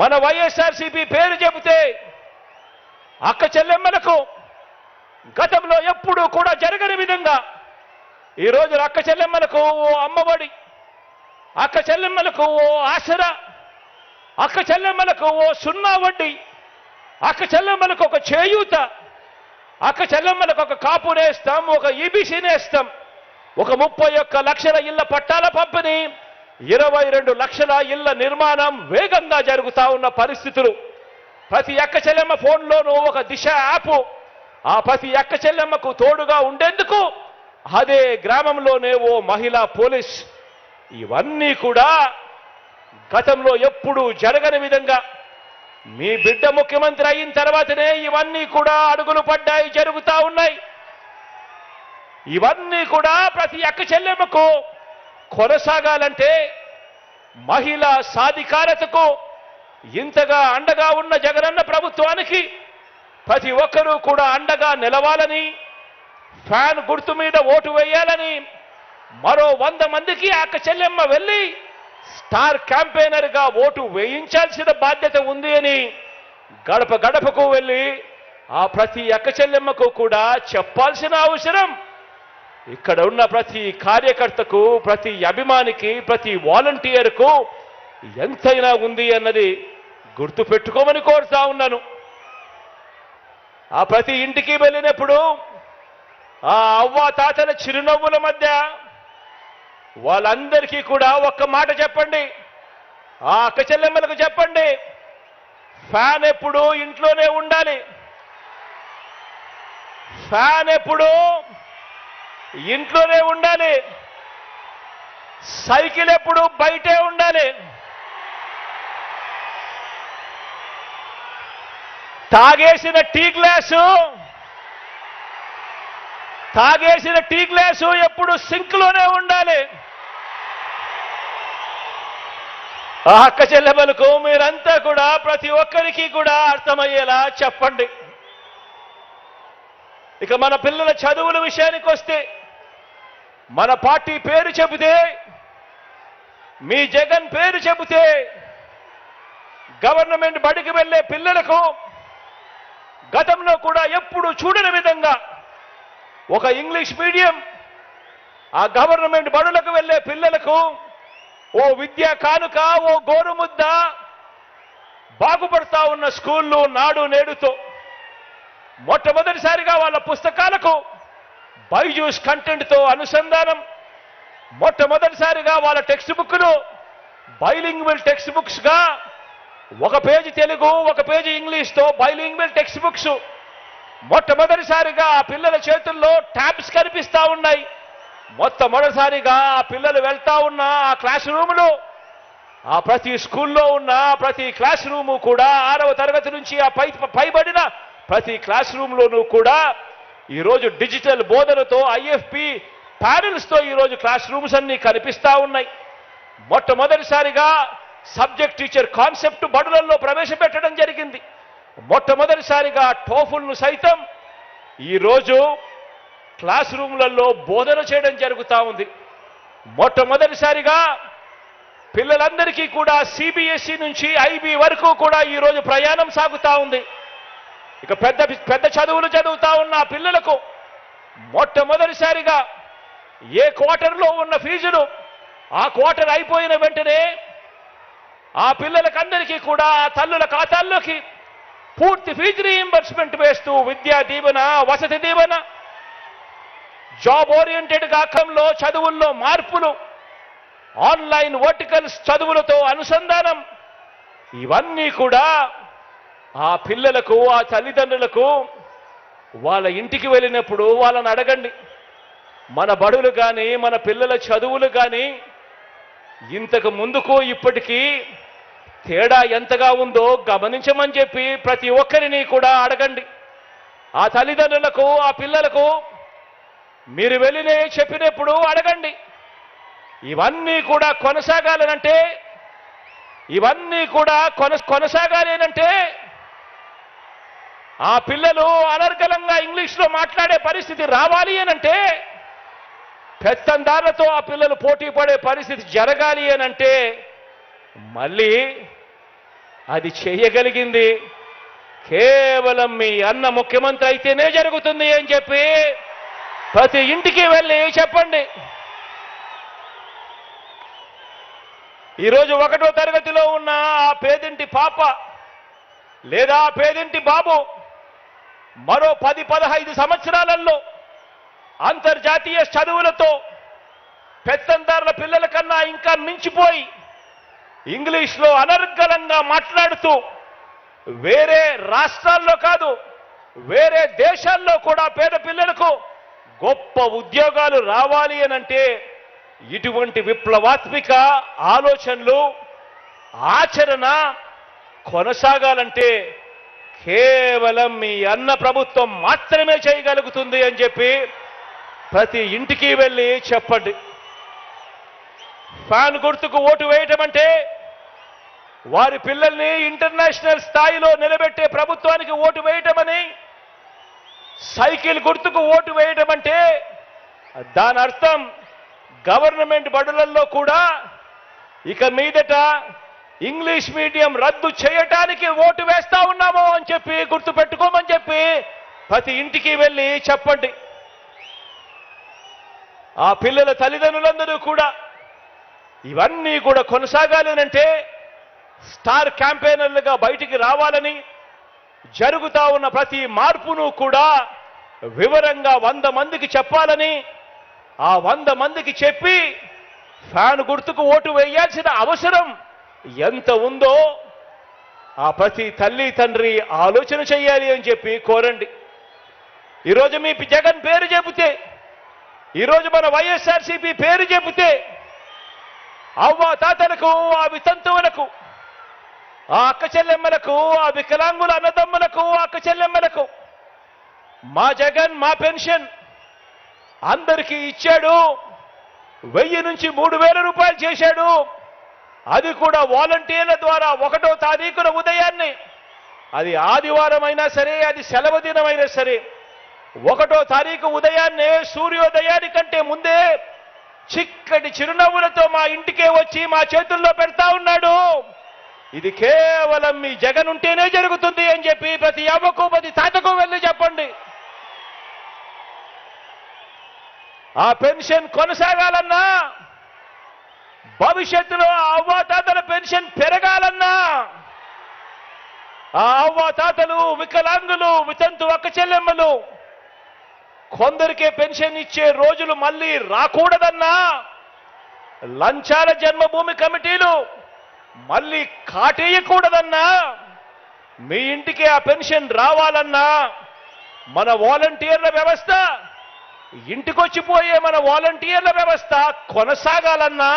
మన వైఎస్ఆర్సీపీ పేరు చెబితే అక్క చెల్లెమ్మలకు గతంలో ఎప్పుడూ కూడా జరగని విధంగా ఈరోజు అక్క చెల్లెమ్మలకు ఓ అమ్మఒడి, అక్క చెల్లెమ్మలకు ఓ ఆసరా, అక్క చెల్లెమ్మలకు ఓ 0 వడ్డీ, అక్క చెల్లెమ్మలకు ఒక చేయూత, అక్క చెల్లెమ్మలకు ఒక కాపు నేస్తాం, ఒక ఈబీసీ నేస్తాం, ఒక 31 లక్షల ఇళ్ల పట్టాల పంపిణీ, 22 లక్షల ఇళ్ల నిర్మాణం వేగంగా జరుగుతా ఉన్న పరిస్థితులు. ప్రతి అక్క చెల్లెమ్మ ఫోన్లోనూ ఒక దిశ యాప్, ఆ ప్రతి అక్క చెల్లెమ్మకు తోడుగా ఉండేందుకు అదే గ్రామంలోనే ఓ మహిళా పోలీస్. ఇవన్నీ కూడా గతంలో ఎప్పుడూ జరగని విధంగా మీ బిడ్డ ముఖ్యమంత్రి అయిన తర్వాతనే ఇవన్నీ కూడా అడుగులు పడ్డాయి, జరుగుతా ఉన్నాయి. ఇవన్నీ కూడా ప్రతి అక్క చెల్లెమ్మకు కొనసాగాలంటే, మహిళా సాధికారతకు ఇంతగా అండగా ఉన్న జగనన్న ప్రభుత్వానికి ప్రతి ఒక్కరూ కూడా అండగా నిలవాలని, ఫ్యాన్ గుర్తు మీద ఓటు వేయాలని, మరో 100 మందికి అక్క చెల్లెమ్మ వెళ్ళి స్టార్ క్యాంపెయినర్గా ఓటు వేయించాల్సిన బాధ్యత ఉంది అని గడప గడపకు వెళ్ళి ఆ ప్రతి అక్క చెల్లెమ్మకు కూడా చెప్పాల్సిన అవసరం ఇక్కడ ఉన్న ప్రతి కార్యకర్తకు, ప్రతి అభిమానికి, ప్రతి వాలంటీర్కు ఎంతైనా ఉంది అన్నది గుర్తు పెట్టుకోమని కోరుతా ఉన్నాను. ఆ ప్రతి ఇంటికి వెళ్ళినప్పుడు ఆ అవ్వ తాతల చిరునవ్వుల మధ్య వాళ్ళందరికీ కూడా ఒక్క మాట చెప్పండి, ఆ అక్క చెల్లెమ్మలకు చెప్పండి, ఫ్యాన్ ఎప్పుడు ఇంట్లోనే ఉండాలి, ఫ్యాన్ ఎప్పుడు ఇంట్లోనే ఉండాలి, సైకిల్ ఎప్పుడు బయటే ఉండాలి, తాగేసిన టీ గ్లాసు ఎప్పుడు సింక్లోనే ఉండాలి. ఆ అక్క చెల్లెమ్మలకు మీరంతా కూడా ప్రతి ఒక్కరికి కూడా అర్థమయ్యేలా చెప్పండి. ఇక మన పిల్లల చదువుల విషయానికి వస్తే, మన పార్టీ పేరు చెబితే, మీ జగన్ పేరు చెబితే గవర్నమెంట్ బడికి వెళ్ళే పిల్లలకు గతంలో కూడా ఎప్పుడు చూడని విధంగా ఒక ఇంగ్లీష్ మీడియం, ఆ గవర్నమెంట్ బడులకు వెళ్ళే పిల్లలకు ఓ విద్యా కానుక, ఓ గోరుముద్ద, బాగుపడతా ఉన్న స్కూళ్ళు నాడు నేడుతో మొట్టమొదటిసారిగా వాళ్ళ పుస్తకాలకు బైజూస్ కంటెంట్తో అనుసంధానం, మొట్టమొదటిసారిగా వాళ్ళ టెక్స్ట్ బుక్లు బైలింగ్వల్ టెక్స్ట్ బుక్స్గా, ఒక పేజీ తెలుగు, ఒక పేజీ ఇంగ్లీష్తో బైలింగ్వల్ టెక్స్ట్ బుక్స్, మొట్టమొదటిసారిగా ఆ పిల్లల చేతుల్లో ట్యాబ్స్ కనిపిస్తా ఉన్నాయి. మొట్టమొదటిసారిగా ఆ పిల్లలు వెళ్తా ఉన్న ఆ క్లాస్ రూములు, ఆ ప్రతి స్కూల్లో ఉన్న ప్రతి క్లాస్ రూము కూడా 6వ తరగతి నుంచి ఆ పైబడిన ప్రతి క్లాస్ రూమ్లోనూ కూడా ఈరోజు డిజిటల్ బోధనతో IFP ప్యానెల్స్తో ఈరోజు క్లాస్ రూమ్స్ అన్నీ కనిపిస్తా ఉన్నాయి. మొట్టమొదటిసారిగా సబ్జెక్ట్ టీచర్ కాన్సెప్ట్ బడులలో ప్రవేశపెట్టడం జరిగింది. మొట్టమొదటిసారిగా టోఫుల్ను సైతం ఈరోజు క్లాస్ రూమ్లలో బోధన చేయడం జరుగుతూ ఉంది. మొట్టమొదటిసారిగా పిల్లలందరికీ కూడా సిబిఎస్ఈ నుంచి ఐబీ వరకు కూడా ఈరోజు ప్రయాణం సాగుతూ ఉంది. ఇక పెద్ద పెద్ద చదువులు చదువుతా ఉన్న పిల్లలకు మొట్టమొదటిసారిగా ఏ క్వార్టర్లో ఉన్న ఫీజులు ఆ క్వార్టర్ అయిపోయిన వెంటనే ఆ పిల్లలకందరికీ కూడా ఆ తల్లుల ఖాతాల్లోకి పూర్తి ఫీజు రీయింబర్స్మెంట్ వేస్తూ విద్యా దీవెన, వసతి దీవెన, జాబ్ ఓరియంటెడ్ కాకంలో చదువుల్లో మార్పులు, ఆన్లైన్ వర్టికల్స్ చదువులతో అనుసంధానం, ఇవన్నీ కూడా ఆ పిల్లలకు, ఆ తల్లిదండ్రులకు వాళ్ళ ఇంటికి వెళ్ళినప్పుడు వాళ్ళని అడగండి, మన బడులు కానీ మన పిల్లల చదువులు కానీ ఇంతకు ముందుకు ఇప్పటికీ తేడా ఎంతగా ఉందో గమనించమని చెప్పి ప్రతి ఒక్కరిని కూడా అడగండి. ఆ తల్లిదండ్రులకు, ఆ పిల్లలకు మీరు వెళ్ళినే చెప్పినప్పుడు అడగండి. ఇవన్నీ కూడా కొనసాగాలనంటే, ఇవన్నీ కూడా కొనసాగాలేనంటే ఆ పిల్లలు అనర్గళంగా ఇంగ్లీష్లో మాట్లాడే పరిస్థితి రావాలి అనంటే, పెత్తందారులతో ఆ పిల్లలు పోటీ పడే పరిస్థితి జరగాలి అనంటే మళ్ళీ అది చేయగలిగింది కేవలం మీ అన్న ముఖ్యమంత్రి అయితేనే జరుగుతుంది అని చెప్పి ప్రతి ఇంటికి వెళ్ళి చెప్పండి. ఈరోజు 1వ తరగతిలో ఉన్న ఆ పేదింటి పాప లేదా పేదింటి బాబు మరో 10-15 సంవత్సరాలలో అంతర్జాతీయ చదువులతో పెత్తందారుల పిల్లల కన్నా ఇంకా మించిపోయి ఇంగ్లీష్లో అనర్గళంగా మాట్లాడుతూ వేరే రాష్ట్రాల్లో కాదు వేరే దేశాల్లో కూడా పేద పిల్లలకు గొప్ప ఉద్యోగాలు రావాలి అనంటే ఇటువంటి విప్లవాత్మక ఆలోచనలు, ఆచరణ కొనసాగాలంటే కేవలం మీ అన్న ప్రభుత్వం మాత్రమే చేయగలుగుతుంది అని చెప్పి ప్రతి ఇంటికి వెళ్ళి చెప్పండి. ఫ్యాన్ గుర్తుకు ఓటు వేయటం అంటే వారి పిల్లల్ని ఇంటర్నేషనల్ స్థాయిలో నిలబెట్టే ప్రభుత్వానికి ఓటు వేయటమని, సైకిల్ గుర్తుకు ఓటు వేయటం అంటే దాని అర్థం గవర్నమెంట్ బడులలో కూడా ఇక మీదట ఇంగ్లీష్ మీడియం రద్దు చేయటానికి ఓటు వేస్తా ఉన్నాము అని చెప్పి గుర్తుపెట్టుకోమని చెప్పి ప్రతి ఇంటికి వెళ్ళి చెప్పండి. ఆ పిల్లల తల్లిదండ్రులందరూ కూడా ఇవన్నీ కూడా కొనసాగాలనంటే స్టార్ క్యాంపెయినర్లుగా బయటికి రావాలని, జరుగుతా ఉన్న ప్రతి మార్పును కూడా వివరంగా 100 మందికి చెప్పాలని, ఆ 100 మందికి చెప్పి ఫ్యాన్ గుర్తుకు ఓటు వేయాల్సిన అవసరం ఎంత ఉందో ఆ ప్రతి తల్లి తండ్రి ఆలోచన చేయాలి అని చెప్పి కోరండి. ఈరోజు మీ జగన్ పేరు చెబితే, ఈరోజు మన వైఎస్ఆర్సీపీ పేరు చెబితే అవ్వ తాతలకు, ఆ వితంతువులకు, ఆ అక్క చెల్లెమ్మలకు, ఆ వికలాంగుల అన్నదమ్ములకు, అక్క చెల్లెమ్మలకు మా జగన్ మా పెన్షన్ అందరికీ ఇచ్చాడు. 1000 నుంచి 3000 రూపాయలు చేశాడు. అది కూడా వాలంటీర్ల ద్వారా 1వ తారీఖున ఉదయాన్నే, అది ఆదివారం అయినా సరే, అది సెలవు దినమైనా సరే, 1వ తారీఖు ఉదయాన్నే సూర్యోదయానికంటే ముందే చిక్కటి చిరునవ్వులతో మా ఇంటికే వచ్చి మా చేతుల్లో పెడతా ఉన్నాడు. ఇది కేవలం మీ జగన్ ఉంటేనే జరుగుతుంది అని చెప్పి ప్రతి అవ్వకు ప్రతి తాతకు వెళ్ళి చెప్పండి. ఆ పెన్షన్ కొనసాగాలన్నా, భవిష్యత్తులో ఆ అవ్వాతాతల పెన్షన్ పెరగాలన్నా, ఆ అవ్వాతాతలు, వికలాంగులు, వితంతు అక్క చెల్లెమ్మలు కొందరికే పెన్షన్ ఇచ్చే రోజులు మళ్ళీ రాకూడదన్నా, లంచాల జన్మభూమి కమిటీలు మళ్ళీ కాటేయకూడదన్నా, మీ ఇంటికి ఆ పెన్షన్ రావాలన్నా, మన వాలంటీర్ల వ్యవస్థ, ఇంటికొచ్చిపోయే మన వాలంటీర్ల వ్యవస్థ కొనసాగాలన్నా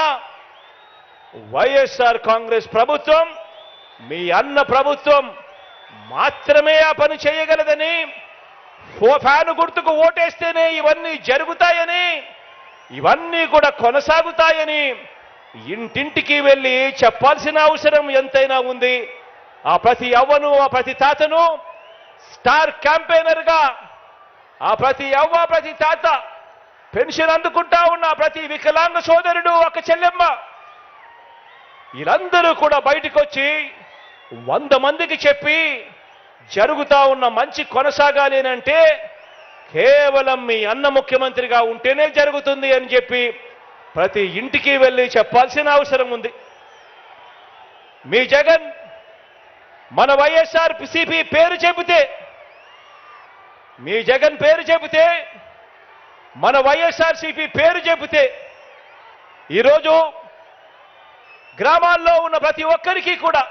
వైఎస్ఆర్ కాంగ్రెస్ ప్రభుత్వం, మీ అన్న ప్రభుత్వం మాత్రమే ఆ పని చేయగలదని, ఫ్యాను గుర్తుకు ఓటేస్తేనే ఇవన్నీ జరుగుతాయని ఇవన్నీ కూడా కొనసాగుతాయని ఇంటింటికి వెళ్ళి చెప్పాల్సిన అవసరం ఎంతైనా ఉంది. ఆ ప్రతి అవ్వను, ఆ ప్రతి తాతను స్టార్ క్యాంపెయినర్గా, ఆ ప్రతి అవ్వ, ప్రతి తాత, పెన్షన్ అందుకుంటా ఉన్న ప్రతి వికలాంగ సోదరుడు, ఒక చెల్లెమ్మ, వీళ్ళందరూ కూడా బయటకు వచ్చి 100 మందికి చెప్పి జరుగుతా ఉన్న మంచి కొనసాగాలి అంటే కేవలం మీ అన్న ముఖ్యమంత్రిగా ఉంటేనే జరుగుతుంది అని చెప్పి ప్రతి ఇంటికి వెళ్ళి చెప్పాల్సిన అవసరం ఉంది. మీ జగన్ మన వైఎస్ఆర్ సిపి పేరు చెబితే, మీ జగన్ పేరు చెబితే, మన వైఎస్ఆర్ సిపి పేరు చెబితే ఈరోజు గ్రామాల్లో ఉన్న ప్రతి ఒక్కరికి కూడా,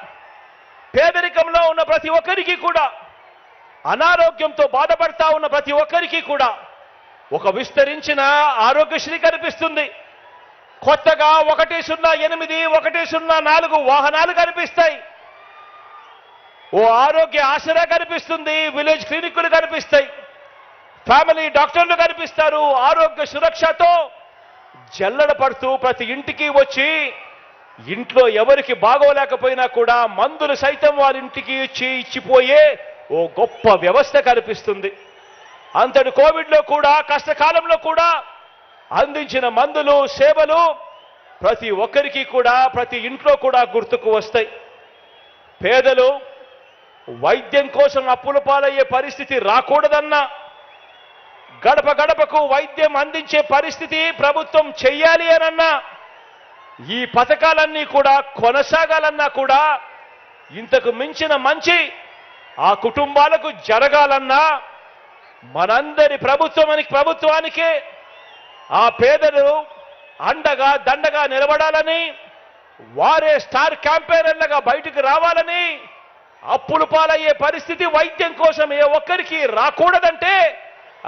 పేదరికంలో ఉన్న ప్రతి ఒక్కరికి కూడా, అనారోగ్యంతో బాధపడతా ఉన్న ప్రతి ఒక్కరికి కూడా ఒక విస్తరించిన ఆరోగ్యశ్రీ కనిపిస్తుంది. కొత్తగా 108, 104 వాహనాలు కనిపిస్తాయి. ఓ ఆరోగ్య ఆసరా కనిపిస్తుంది. విలేజ్ క్లినిక్లు కనిపిస్తాయి. ఫ్యామిలీ డాక్టర్లు కనిపిస్తారు. ఆరోగ్య సురక్షతో జల్లడ పడుతూ ప్రతి ఇంటికి వచ్చి ఇంట్లో ఎవరికి బాగోలేకపోయినా కూడా మందులు సైతం వారి ఇంటికి ఇచ్చిపోయే ఓ గొప్ప వ్యవస్థ కనిపిస్తుంది. అంతటి కోవిడ్లో కూడా, కష్టకాలంలో కూడా అందించిన మందులు, సేవలు ప్రతి ఒక్కరికి కూడా, ప్రతి ఇంట్లో కూడా గుర్తుకు వస్తాయి. పేదలు వైద్యం కోసం అప్పుల పాలయ్యే పరిస్థితి రాకూడదన్నా, గడప గడపకు వైద్యం అందించే పరిస్థితి ప్రభుత్వం చెయ్యాలి అనన్నా, ఈ పథకాలన్నీ కూడా కొనసాగాలన్నా కూడా, ఇంతకు మించిన మంచి ఆ కుటుంబాలకు జరగాలన్నా మనందరి ప్రభుత్వానికే ఆ పేదలు అండగా దండగా నిలబడాలని, వారే స్టార్ క్యాంపెయినర్లుగా బయటకు రావాలని, అప్పులు పాలయ్యే పరిస్థితి వైద్యం కోసం ఏ ఒక్కరికి రాకూడదంటే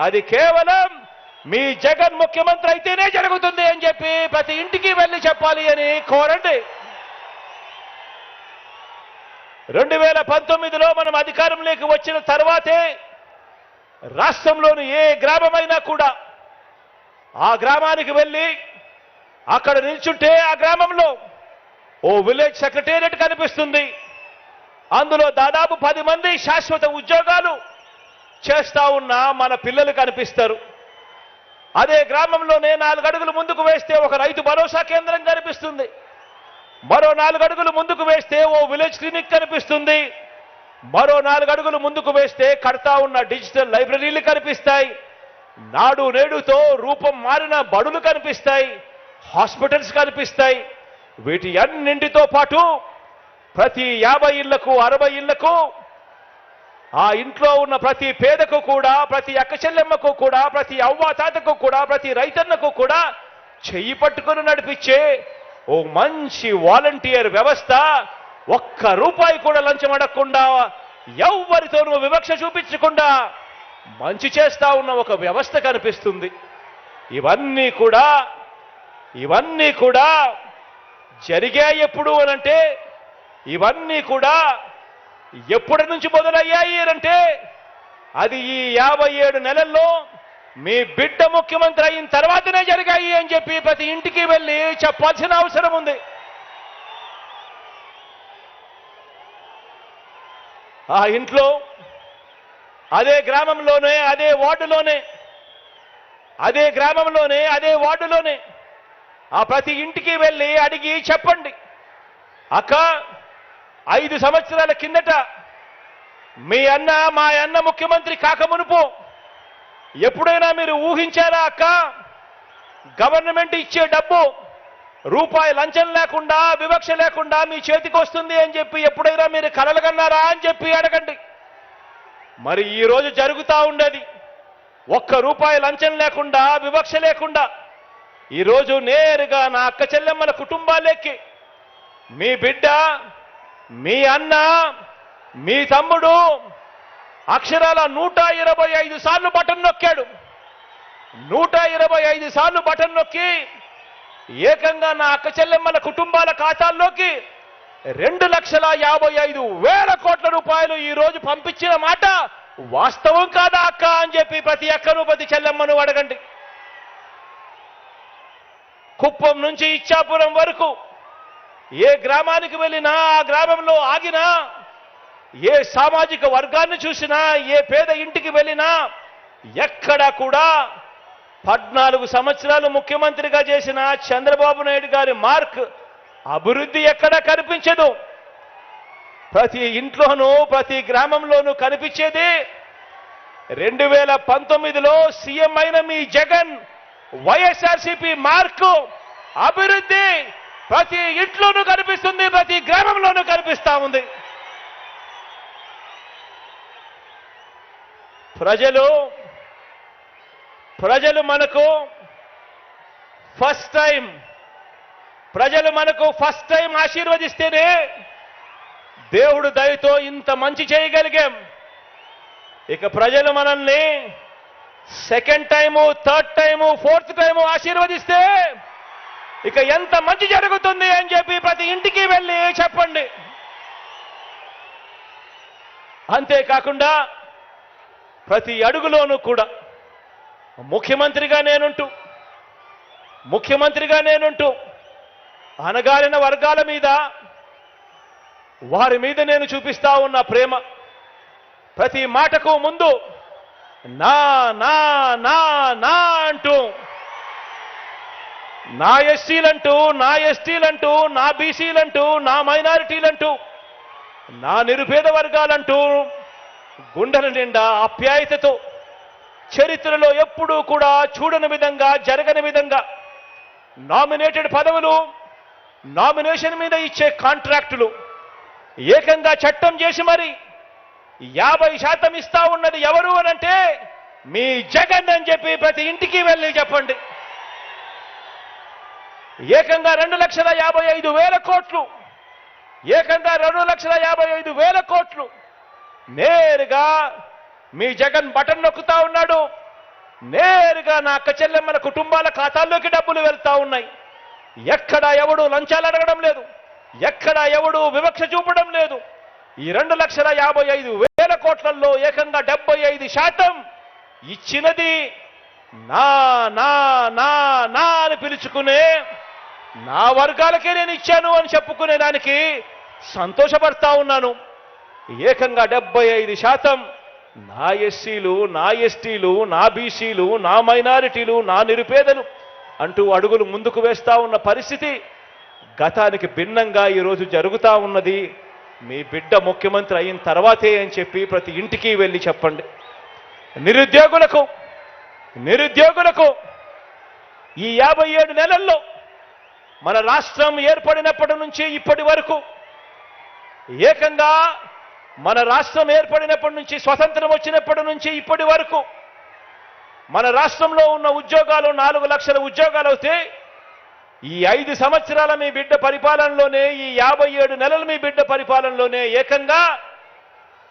అది కేవలం మీ జగన్ ముఖ్యమంత్రి అయితేనే జరుగుతుంది అని చెప్పి ప్రతి ఇంటికి వెళ్ళి చెప్పాలి అని కోరండి. 2019లో మనం అధికారంలోకి వచ్చిన తర్వాతే రాష్ట్రంలోని ఏ గ్రామమైనా కూడా ఆ గ్రామానికి వెళ్ళి అక్కడ నిల్చుంటే ఆ గ్రామంలో ఓ విలేజ్ సెక్రటేరియట్ కనిపిస్తుంది. అందులో దాదాపు 10 మంది శాశ్వత ఉద్యోగాలు చేస్తా ఉన్న మన పిల్లలు కనిపిస్తారు. అదే గ్రామంలోనే 4 అడుగులు ముందుకు వేస్తే ఒక రైతు భరోసా కేంద్రం కనిపిస్తుంది. మరో 4 అడుగులు ముందుకు వేస్తే ఓ విలేజ్ క్లినిక్ కనిపిస్తుంది. మరో 4 అడుగులు ముందుకు వేస్తే కడతా ఉన్న డిజిటల్ లైబ్రరీలు కనిపిస్తాయి. నాడు నేడుతో రూపం మారిన బడులు కనిపిస్తాయి. హాస్పిటల్స్ కనిపిస్తాయి. వీటి అన్నింటితో పాటు ప్రతి 50 ఇళ్లకు, 60 ఇళ్లకు, ఆ ఇంట్లో ఉన్న ప్రతి పేదకు కూడా, ప్రతి అక్క చెల్లెమ్మకు కూడా, ప్రతి అవ్వాతాతకు కూడా, ప్రతి రైతన్నకు కూడా చెయ్యి పట్టుకుని నడిపించే ఓ మంచి వాలంటీర్ వ్యవస్థ, ఒక్క రూపాయి కూడా లంచం అడగకుండా, ఎవ్వరితోనూ వివక్ష చూపించకుండా మంచి చేస్తా ఉన్న ఒక వ్యవస్థ కనిపిస్తుంది. ఇవన్నీ కూడా జరిగాయి ఎప్పుడు అనంటే, ఇవన్నీ కూడా ఎప్పటి నుంచి మొదలయ్యాయి అంటే అది ఈ 57 నెలల్లో మీ బిడ్డ ముఖ్యమంత్రి అయిన తర్వాతనే జరిగాయి అని చెప్పి ప్రతి ఇంటికి వెళ్ళి చెప్పాల్సిన అవసరం ఉంది. ఆ ఇంట్లో, అదే గ్రామంలోనే, అదే వార్డులోనే ఆ ప్రతి ఇంటికి వెళ్ళి అడిగి చెప్పండి, అక్క 5 సంవత్సరాల కిందట మా అన్న ముఖ్యమంత్రి కాకమునుపు ఎప్పుడైనా మీరు ఊహించారా అక్క? గవర్నమెంట్ ఇచ్చే డబ్బు రూపాయి లంచం లేకుండా, వివక్ష లేకుండా మీ చేతికి వస్తుంది అని చెప్పి ఎప్పుడైనా మీరు కలలుగన్నారా అని చెప్పి అడగండి. మరి ఈ రోజు జరుగుతూ ఉండేది ఒక్క రూపాయి లంచం లేకుండా, వివక్ష లేకుండా ఈరోజు నేరుగా నా అక్క చెల్లెమ్మల కుటుంబాలకి మీ బిడ్డ, మీ అన్న, మీ తమ్ముడు అక్షరాల 125 సార్లు బటన్ నొక్కాడు. 125 సార్లు బటన్ నొక్కి ఏకంగా నా అక్క చెల్లెమ్మల కుటుంబాల ఖాతాల్లోకి 2,55,000 కోట్ల రూపాయలు ఈ రోజు పంపించిన మాట వాస్తవం కాదా అక్క అని చెప్పి ప్రతి అక్కను, ప్రతి చెల్లెమ్మను అడగండి. కుప్పం నుంచి ఇచ్చాపురం వరకు ఏ గ్రామానికి వెళ్ళినా ఆ గ్రామంలో ఆగినా, ఏ సామాజిక వర్గాన్ని చూసినా, ఏ పేద ఇంటికి వెళ్ళినా ఎక్కడా కూడా 14 సంవత్సరాలు ముఖ్యమంత్రిగా చేసిన చంద్రబాబు నాయుడు గారి మార్క్ అభివృద్ధి ఎక్కడా కనిపించదు. ప్రతి ఇంట్లోనూ ప్రతి గ్రామంలోనూ కనిపించేది 2019లో సీఎం అయిన మీ జగన్ వైఎస్ఆర్సీపీ మార్కు అభివృద్ధి ప్రతి ఇంట్లోనూ కనిపిస్తుంది, ప్రతి గ్రామంలోనూ కనిపిస్తా ఉంది. ప్రజలు మనకు ఫస్ట్ టైం ఆశీర్వదిస్తేనే దేవుడు దయతో ఇంత మంచి చేయగలిగాం. ఇక ప్రజలు మనల్ని second time, third time, fourth time ఆశీర్వదిస్తే ఇక ఎంత మంచి జరుగుతుంది అని చెప్పి ప్రతి ఇంటికి వెళ్ళి చెప్పండి. అంతేకాకుండా ప్రతి అడుగులోనూ కూడా ముఖ్యమంత్రిగా నేనుంటూ అణగారిన వర్గాల మీద, వారి మీద నేను చూపిస్తా ఉన్న ప్రేమ, ప్రతి మాటకు ముందు నా నా నా నా అంటూ, నా ఎస్సీలంటూ, నా ఎస్టీలంటూ, నా బీసీలంటూ, నా మైనారిటీలంటూ, నా నిరుపేద వర్గాలంటూ గుండెల నిండా ఆప్యాయతతో, చరిత్రలో ఎప్పుడూ కూడా చూడని విధంగా, జరగని విధంగా నామినేటెడ్ పదవులు, నామినేషన్ మీద ఇచ్చే కాంట్రాక్టులు ఏకంగా చట్టం చేసి మరి 50% ఇస్తా ఉన్నది ఎవరు అనంటే మీ జగన్ అని చెప్పి ప్రతి ఇంటికి వెళ్ళి చెప్పండి. ఏకంగా 2,55,000 కోట్లు, ఏకంగా 2,55,000 కోట్లు నేరుగా మీ జగన్ బటన్ నొక్కుతా ఉన్నాడు. నేరుగా నా అక్క చెల్లెమ్మల కుటుంబాల ఖాతాల్లోకి డబ్బులు వెళ్తా ఉన్నాయి. ఎక్కడా ఎవడు లంచాలు అడగడం లేదు, ఎక్కడా ఎవడు వివక్ష చూపడం లేదు. ఈ 2,55,000 కోట్లలో ఏకంగా 75% ఇచ్చినది నా నా నా నా అని పిలుచుకునే నా వర్గాలకే నేను ఇచ్చాను అని చెప్పుకునే దానికి సంతోషపడతా ఉన్నాను. ఏకంగా 75% నా ఎస్సీలు, నా ఎస్టీలు, నా బీసీలు, నా మైనారిటీలు, నా నిరుపేదలు అంటూ అడుగులు ముందుకు వేస్తా ఉన్న పరిస్థితి గతానికి భిన్నంగా ఈరోజు జరుగుతూ ఉన్నది. మీ బిడ్డ ముఖ్యమంత్రి అయిన తర్వాతే అని చెప్పి ప్రతి ఇంటికి వెళ్ళి చెప్పండి. నిరుద్యోగులకు ఈ 57 నెలల్లో మన రాష్ట్రం ఏర్పడినప్పటి నుంచి ఇప్పటి వరకు, ఏకంగా మన రాష్ట్రం ఏర్పడినప్పటి నుంచి, స్వతంత్రం వచ్చినప్పటి నుంచి ఇప్పటి వరకు మన రాష్ట్రంలో ఉన్న ఉద్యోగాలు 4 లక్షల ఉద్యోగాలు అవుతే, ఈ 5 సంవత్సరాల మీ బిడ్డ పరిపాలనలోనే, ఈ 57 నెలల మీ బిడ్డ పరిపాలనలోనే ఏకంగా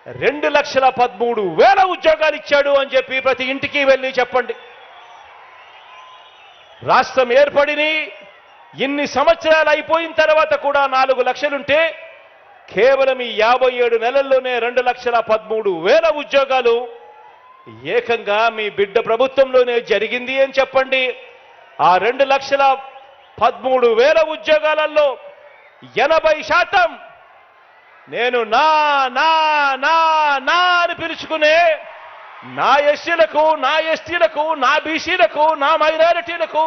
2,13,000 ఉద్యోగాలు ఇచ్చాడు అని చెప్పి ప్రతి ఇంటికి వెళ్ళి చెప్పండి. రాష్ట్రం ఏర్పడిని ఇన్ని సంవత్సరాలు అయిపోయిన తర్వాత కూడా 4 లక్షలుంటే కేవలం ఈ 57 నెలల్లోనే 2,13,000 ఉద్యోగాలు ఏకంగా మీ బిడ్డ ప్రభుత్వంలోనే జరిగింది అని చెప్పండి. ఆ 2,13,000 ఉద్యోగాలలో 80% నేను నా నా నా నా అని పిలుచుకునే నా ఎస్సీలకు, నా ఎస్టీలకు, నా బీసీలకు, నా మైనారిటీలకు,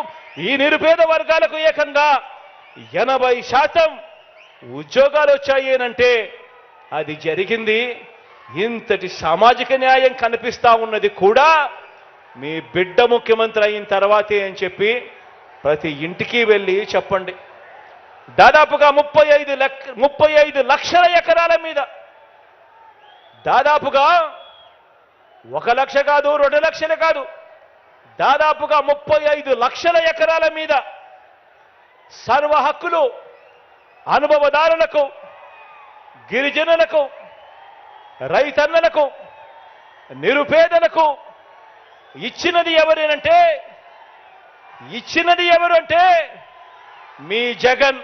ఈ నిరుపేద వర్గాలకు ఏకంగా 80% ఉద్యోగాలు వచ్చాయి అంటే అది జరిగింది. ఇంతటి సామాజిక న్యాయం కనిపిస్తా ఉన్నది కూడా మీ బిడ్డ ముఖ్యమంత్రి అయిన తర్వాతే అని చెప్పి ప్రతి ఇంటికి వెళ్ళి చెప్పండి. దాదాపుగా 35 లక్షల ఎకరాల మీద, దాదాపుగా 1 లక్ష కాదు, 2 లక్షలు కాదు, దాదాపుగా 35 లక్షల ఎకరాల మీద సర్వ హక్కులు అనుభవదారులకు, గిరిజనులకు, రైతన్నలకు, నిరుపేదలకు ఇచ్చినది ఎవరు అంటే మీ జగన్.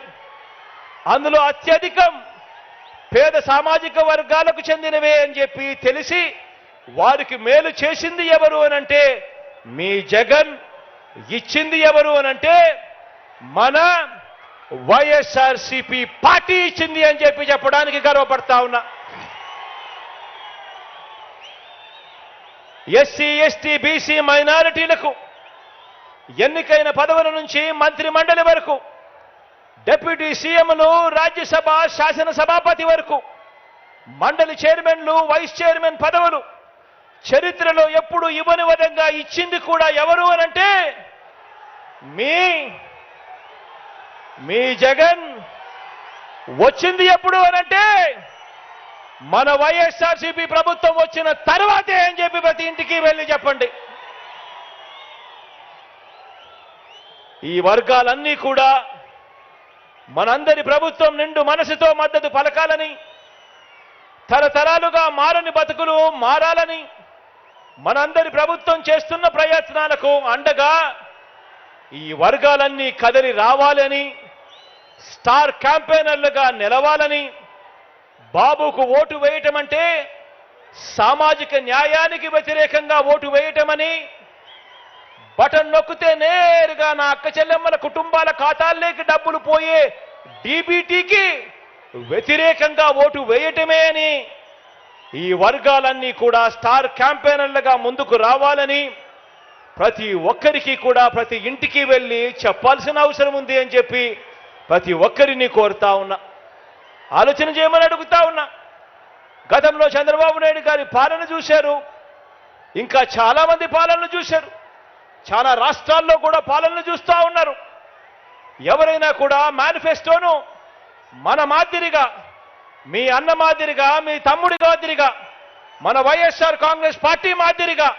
అందులో అత్యధికం పేద సామాజిక వర్గాలకు చెందినవే అని చెప్పి తెలిసి వారికి మేలు చేసింది ఎవరు అనంటే మీ జగన్. ఇచ్చింది ఎవరు అనంటే మన వైఎస్ఆర్సీపీ పార్టీ ఇచ్చింది అని చెప్పడానికి గర్వపడతా ఉన్నా. ఎస్సీ, ఎస్టీ, బీసీ, మైనారిటీలకు ఎన్నికైన పదవుల నుంచి మంత్రి మండలి వరకు, డిప్యూటీ సీఎంలు, రాజ్యసభ శాసనసభాపతి వరకు, మండలి చైర్మన్లు, వైస్ చైర్మన్ పదవులు చరిత్రలో ఎప్పుడు ఇవ్వని విధంగా ఇచ్చింది కూడా ఎవరు అనంటే మీ జగన్. వచ్చింది ఎప్పుడు అనంటే మన వైఎస్ఆర్సీపీ ప్రభుత్వం వచ్చిన తర్వాతే అని చెప్పి ప్రతి ఇంటికి వెళ్ళి చెప్పండి. ఈ వర్గాలన్నీ కూడా మనందరి ప్రభుత్వం నిండు మనసుతో మద్దతు పలకాలని, తరతరాలుగా మారని బతుకులు మారాలని, మనందరి ప్రభుత్వం చేస్తున్న ప్రయత్నాలకు అండగా ఈ వర్గాలన్నీ కదలి రావాలని, స్టార్ క్యాంపెయినర్లుగా నిలవాలని, బాబుకు ఓటు వేయటం అంటే సామాజిక న్యాయానికి వ్యతిరేకంగా ఓటు వేయటమని, బటన్ నొక్కితే నేరుగా నా అక్క చెల్లెమ్మల కుటుంబాల ఖాతాల్లోకి డబ్బులు పోయే డీబీటీకి వ్యతిరేకంగా ఓటు వేయటమే అని ఈ వర్గాలన్నీ కూడా స్టార్ క్యాంపెయినర్లుగా ముందుకు రావాలని ప్రతి ఒక్కరికి కూడా ప్రతి ఇంటికి వెళ్ళి చెప్పాల్సిన అవసరం ఉంది అని చెప్పి ప్రతి ఒక్కరిని కోరుతా ఉన్నా. ఆలోచన చేయమని అడుగుతా ఉన్నా. గతంలో చంద్రబాబు నాయుడు గారి పాలన చూశారు, ఇంకా చాలా మంది పాలనలు చూశారు, చాలా రాష్ట్రాల్లో కూడా పాలనలు చూస్తూ ఉన్నారు. ఎవరైనా కూడా మేనిఫెస్టోను మన మాదిరిగా, మీ అన్న మాదిరిగా, మీ తమ్ముడి మాదిరిగా, మన వైఎస్ఆర్ కాంగ్రెస్ పార్టీ మాదిరిగా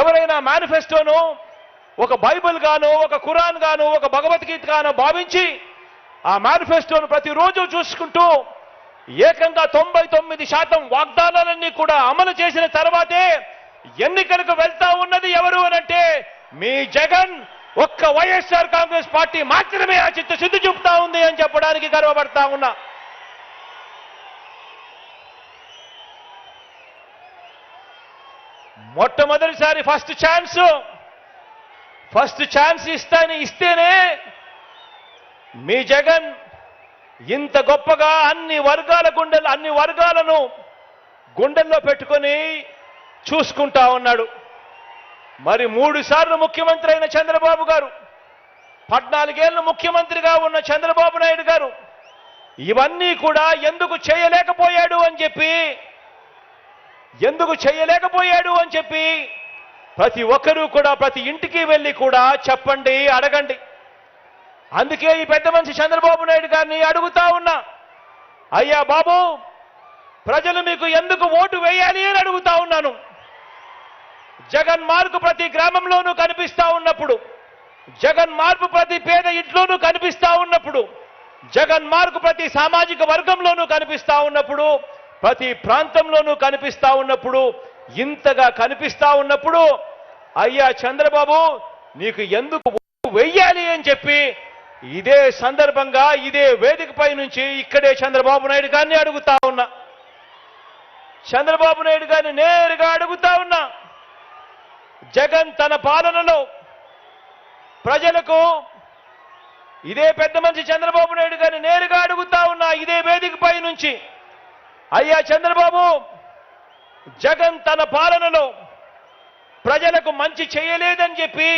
ఎవరైనా మేనిఫెస్టోను ఒక బైబిల్ గాను, ఒక ఖురాన్ గాను, ఒక భగవద్గీత గాను భావించి ఆ మేనిఫెస్టోను ప్రతిరోజు చూసుకుంటూ ఏకంగా 99% వాగ్దానాలన్నీ కూడా అమలు చేసిన తర్వాతే ఎన్నికలకు వెళ్తా ఉన్నది ఎవరు అనంటే మీ జగన్. ఒక్క వైఎస్ఆర్ కాంగ్రెస్ పార్టీ మాత్రమే ఆ చిత్తశుద్ధి చూపుతా ఉంది అని చెప్పడానికి గర్వపడతా ఉన్నా. మొట్టమొదటిసారి ఫస్ట్ ఛాన్స్ ఇస్తేనే మీ జగన్ ఇంత గొప్పగా అన్ని వర్గాలను గుండెల్లో పెట్టుకొని చూసుకుంటా ఉన్నాడు. మరి 3 సార్లు ముఖ్యమంత్రి అయిన చంద్రబాబు గారు, 14 ఏళ్ళు ముఖ్యమంత్రిగా ఉన్న చంద్రబాబు నాయుడు గారు ఇవన్నీ కూడా ఎందుకు చేయలేకపోయాడు అని చెప్పి ప్రతి ఒక్కరూ కూడా ప్రతి ఇంటికి వెళ్ళి కూడా చెప్పండి, అడగండి. అందుకే ఈ పెద్ద మనిషి చంద్రబాబు నాయుడు గారిని అడుగుతా ఉన్నా, అయ్యా బాబు, ప్రజలు మీకు ఎందుకు ఓటు వేయాలి అని అడుగుతా ఉన్నాను. జగన్ మార్పు ప్రతి గ్రామంలోనూ కనిపిస్తా ఉన్నప్పుడు, జగన్ మార్పు ప్రతి పేద ఇంట్లోనూ కనిపిస్తా ఉన్నప్పుడు, జగన్ మార్పు ప్రతి సామాజిక వర్గంలోనూ కనిపిస్తా ఉన్నప్పుడు, ప్రతి ప్రాంతంలోనూ కనిపిస్తా ఉన్నప్పుడు, ఇంతగా కనిపిస్తా ఉన్నప్పుడు అయ్యా చంద్రబాబు నీకు ఎందుకు ఓటు వెయ్యాలి అని చెప్పి ఇదే సందర్భంగా ఇదే వేదికపై నుంచి ఇక్కడే చంద్రబాబు నాయుడు గారిని అడుగుతా ఉన్నా. చంద్రబాబు నాయుడు గారిని నేరుగా అడుగుతా ఉన్నా, జగన్ తన పాలనలో ప్రజలకు, ఇదే పెద్ద మనిషి చంద్రబాబు నాయుడు గారిని నేరుగా అడుగుతా ఉన్నా ఇదే వేదికపై నుంచి, అయ్యా చంద్రబాబు, జగన్ తన పాలనలో ప్రజలకు మంచి చేయలేదని చెప్పి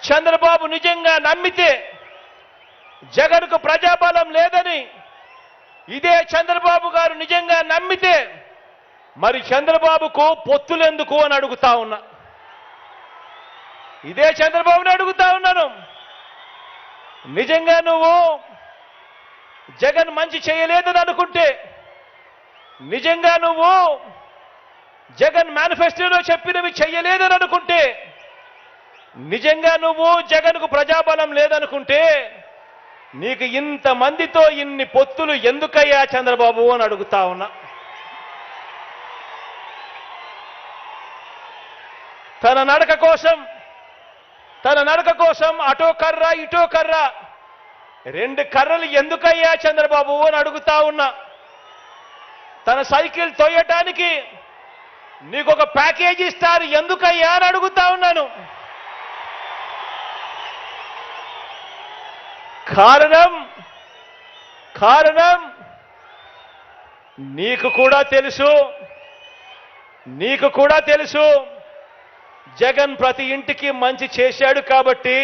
చంద్రబాబు నిజంగా నమ్మితే, జగన్కు ప్రజాబలం లేదని ఇదే చంద్రబాబు గారు నిజంగా నమ్మితే మరి చంద్రబాబుకు పొత్తులెందుకు అని అడుగుతా ఉన్నా. ఇదే చంద్రబాబుని అడుగుతా ఉన్నాను, నిజంగా నువ్వు జగన్ మంచి చేయలేదని అనుకుంటే, నిజంగా నువ్వు జగన్ మేనిఫెస్టోలో చెప్పినవి చెయ్యలేదని అనుకుంటే, నిజంగా నువ్వు జగన్కు ప్రజాబలం లేదనుకుంటే నీకు ఇంతమందితో ఇన్ని పొత్తులు ఎందుకయ్యా చంద్రబాబు అని అడుగుతా ఉన్నా. తన నడక కోసం అటో కర్ర ఇటో కర్ర, 2 కర్రలు ఎందుకయ్యా చంద్రబాబు అని అడుగుతా ఉన్నా. తన సైకిల్ తొయ్యటానికి నీకు ఒక ప్యాకేజీ ఇస్తారు ఎందుకయ్యా అని అడుగుతా ఉన్నాను. కారణం కారణం నీకు కూడా తెలుసు జగన్ ప్రతి ఇంటికి మంచి చేశాడు కాబట్టి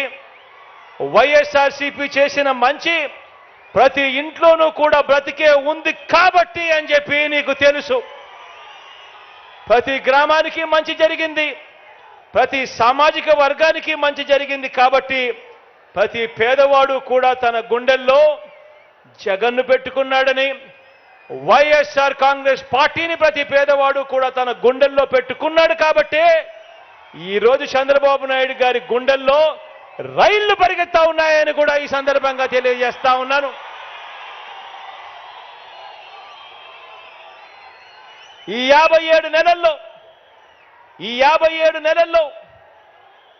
వైఎస్ఆర్సీపీ చేసిన మంచి ప్రతి ఇంట్లోనూ కూడా బ్రతికే ఉంది కాబట్టి అని చెప్పి నీకు తెలుసు. ప్రతి గ్రామానికి మంచి జరిగింది, ప్రతి సామాజిక వర్గానికి మంచి జరిగింది కాబట్టి ప్రతి పేదవాడు కూడా తన గుండెల్లో జగన్ను పెట్టుకున్నాడని, వైఎస్ఆర్ కాంగ్రెస్ పార్టీని ప్రతి పేదవాడు కూడా తన గుండెల్లో పెట్టుకున్నాడు కాబట్టి ఈరోజు చంద్రబాబు నాయుడు గారి గుండెల్లో రైళ్లు పరిగెత్తా ఉన్నాయని కూడా ఈ సందర్భంగా తెలియజేస్తా ఉన్నాను. ఈ 57 నెలల్లో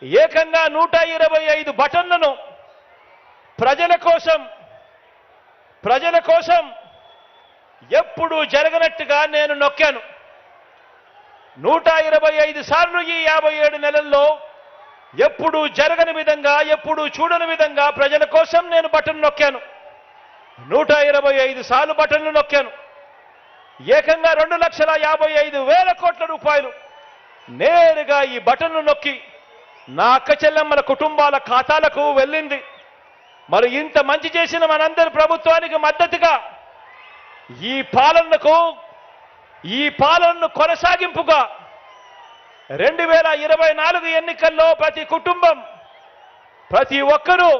ఏకంగా 125 బటన్లను ప్రజల కోసం ఎప్పుడు జరగనట్టుగా నేను నొక్కాను. 125 సార్లు ఈ 57 నెలల్లో ఎప్పుడు జరగని విధంగా, ఎప్పుడు చూడని విధంగా ప్రజల కోసం నేను బటన్ నొక్కాను. 125 సార్లు బటన్లు నొక్కాను. ఏకంగా 2,55,000 కోట్ల రూపాయలు నేరుగా ఈ బటన్లు నొక్కి నా అక్క చెల్లెమ్మల కుటుంబాల ఖాతాలకు వెళ్ళింది. మరి ఇంత మంచి చేసిన మనందరి ప్రభుత్వానికి మద్దతుగా ఈ పాలనను కొనసాగింపుగా 2024 ఎన్నికల్లో ప్రతి కుటుంబం, ప్రతి ఒక్కరూ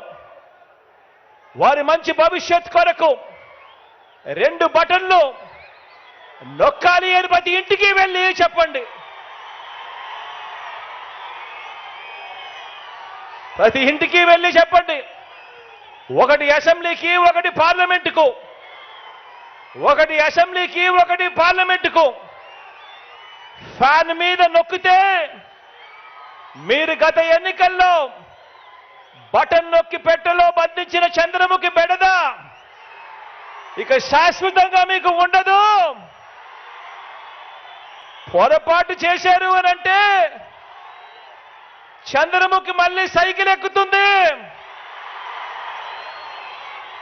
వారి మంచి భవిష్యత్ కొరకు 2 బటన్లు నొక్కాలి అని ప్రతి ఇంటికి వెళ్ళి చెప్పండి. ప్రతి ఇంటికి వెళ్ళి చెప్పండి. ఒకటి అసెంబ్లీకి, ఒకటి పార్లమెంటుకు, ఒకటి పార్లమెంటుకు ఫ్యాన్ మీద నొక్కితే మీరు గత ఎన్నికల్లో బటన్ నొక్కి పెట్టెలో బంధించిన చంద్రముఖి బెడద ఇక శాశ్వతంగా మీకు ఉండదు. పొరపాటు చేశారు అనంటే చంద్రముఖి మళ్ళీ సైకిల్ ఎక్కుతుంది,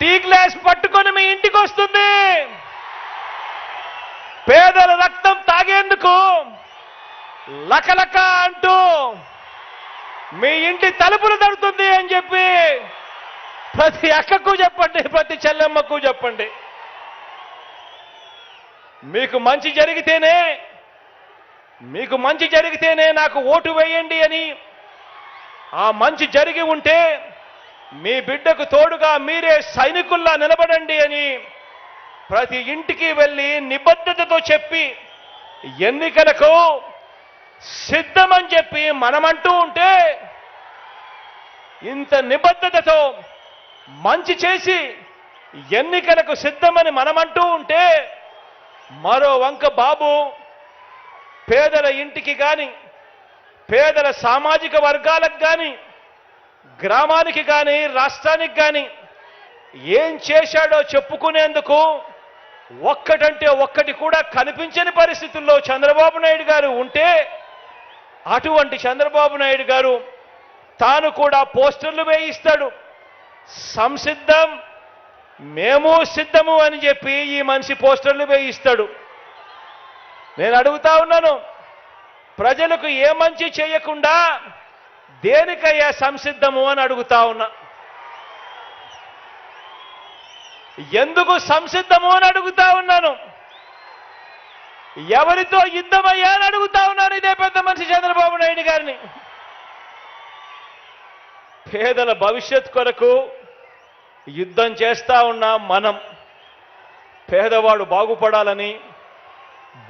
టీ గ్లాస్ పట్టుకొని మీ ఇంటికి వస్తుంది, పేదల రక్తం తాగేందుకు లకలక అంటూ మీ ఇంటి తలుపులు తడుతుంది అని చెప్పి ప్రతి అక్కకు చెప్పండి, ప్రతి చెల్లెమ్మకు చెప్పండి. మీకు మంచి జరిగితేనే నాకు ఓటు వేయండి అని, ఆ మంచి జరిగి ఉంటే మీ బిడ్డకు తోడుగా మీరే సైనికుల్లా నిలబడండి అని ప్రతి ఇంటికి వెళ్ళి నిబద్ధతతో చెప్పి ఎన్నికలకు సిద్ధమని చెప్పి మనమంటూ ఉంటే, ఇంత నిబద్ధతతో మంచి చేసి ఎన్నికలకు సిద్ధమని మనమంటూ ఉంటే, మరో వంక బాబు పేదల ఇంటికి కానీ, పేదల సామాజిక వర్గాలకు కానీ, గ్రామానికి కానీ, రాష్ట్రానికి కానీ ఏం చేశాడో చెప్పుకునేందుకు ఒక్కటంటే ఒక్కటి కూడా కనిపించని పరిస్థితుల్లో చంద్రబాబు నాయుడు గారు ఉంటే, అటువంటి చంద్రబాబు నాయుడు గారు తాను కూడా పోస్టర్లు వేయిస్తాడు. సంసిద్ధం, మేము సిద్ధము అని చెప్పి ఈ మనిషి పోస్టర్లు వేయిస్తాడు. నేను అడుగుతా ఉన్నాను, ప్రజలకు ఏ మంచి చేయకుండా దేనికయ్యా సంసిద్ధము అని అడుగుతా ఉన్నా. ఎందుకు సంసిద్ధము అని అడుగుతా ఉన్నాను. ఎవరితో యుద్ధమయ్యా అని అడుగుతా ఉన్నాను ఇదే పెద్ద మనిషి చంద్రబాబు నాయుడు గారిని. పేదల భవిష్యత్ కొరకు యుద్ధం చేస్తా ఉన్నాం మనం. పేదవాడు బాగుపడాలని,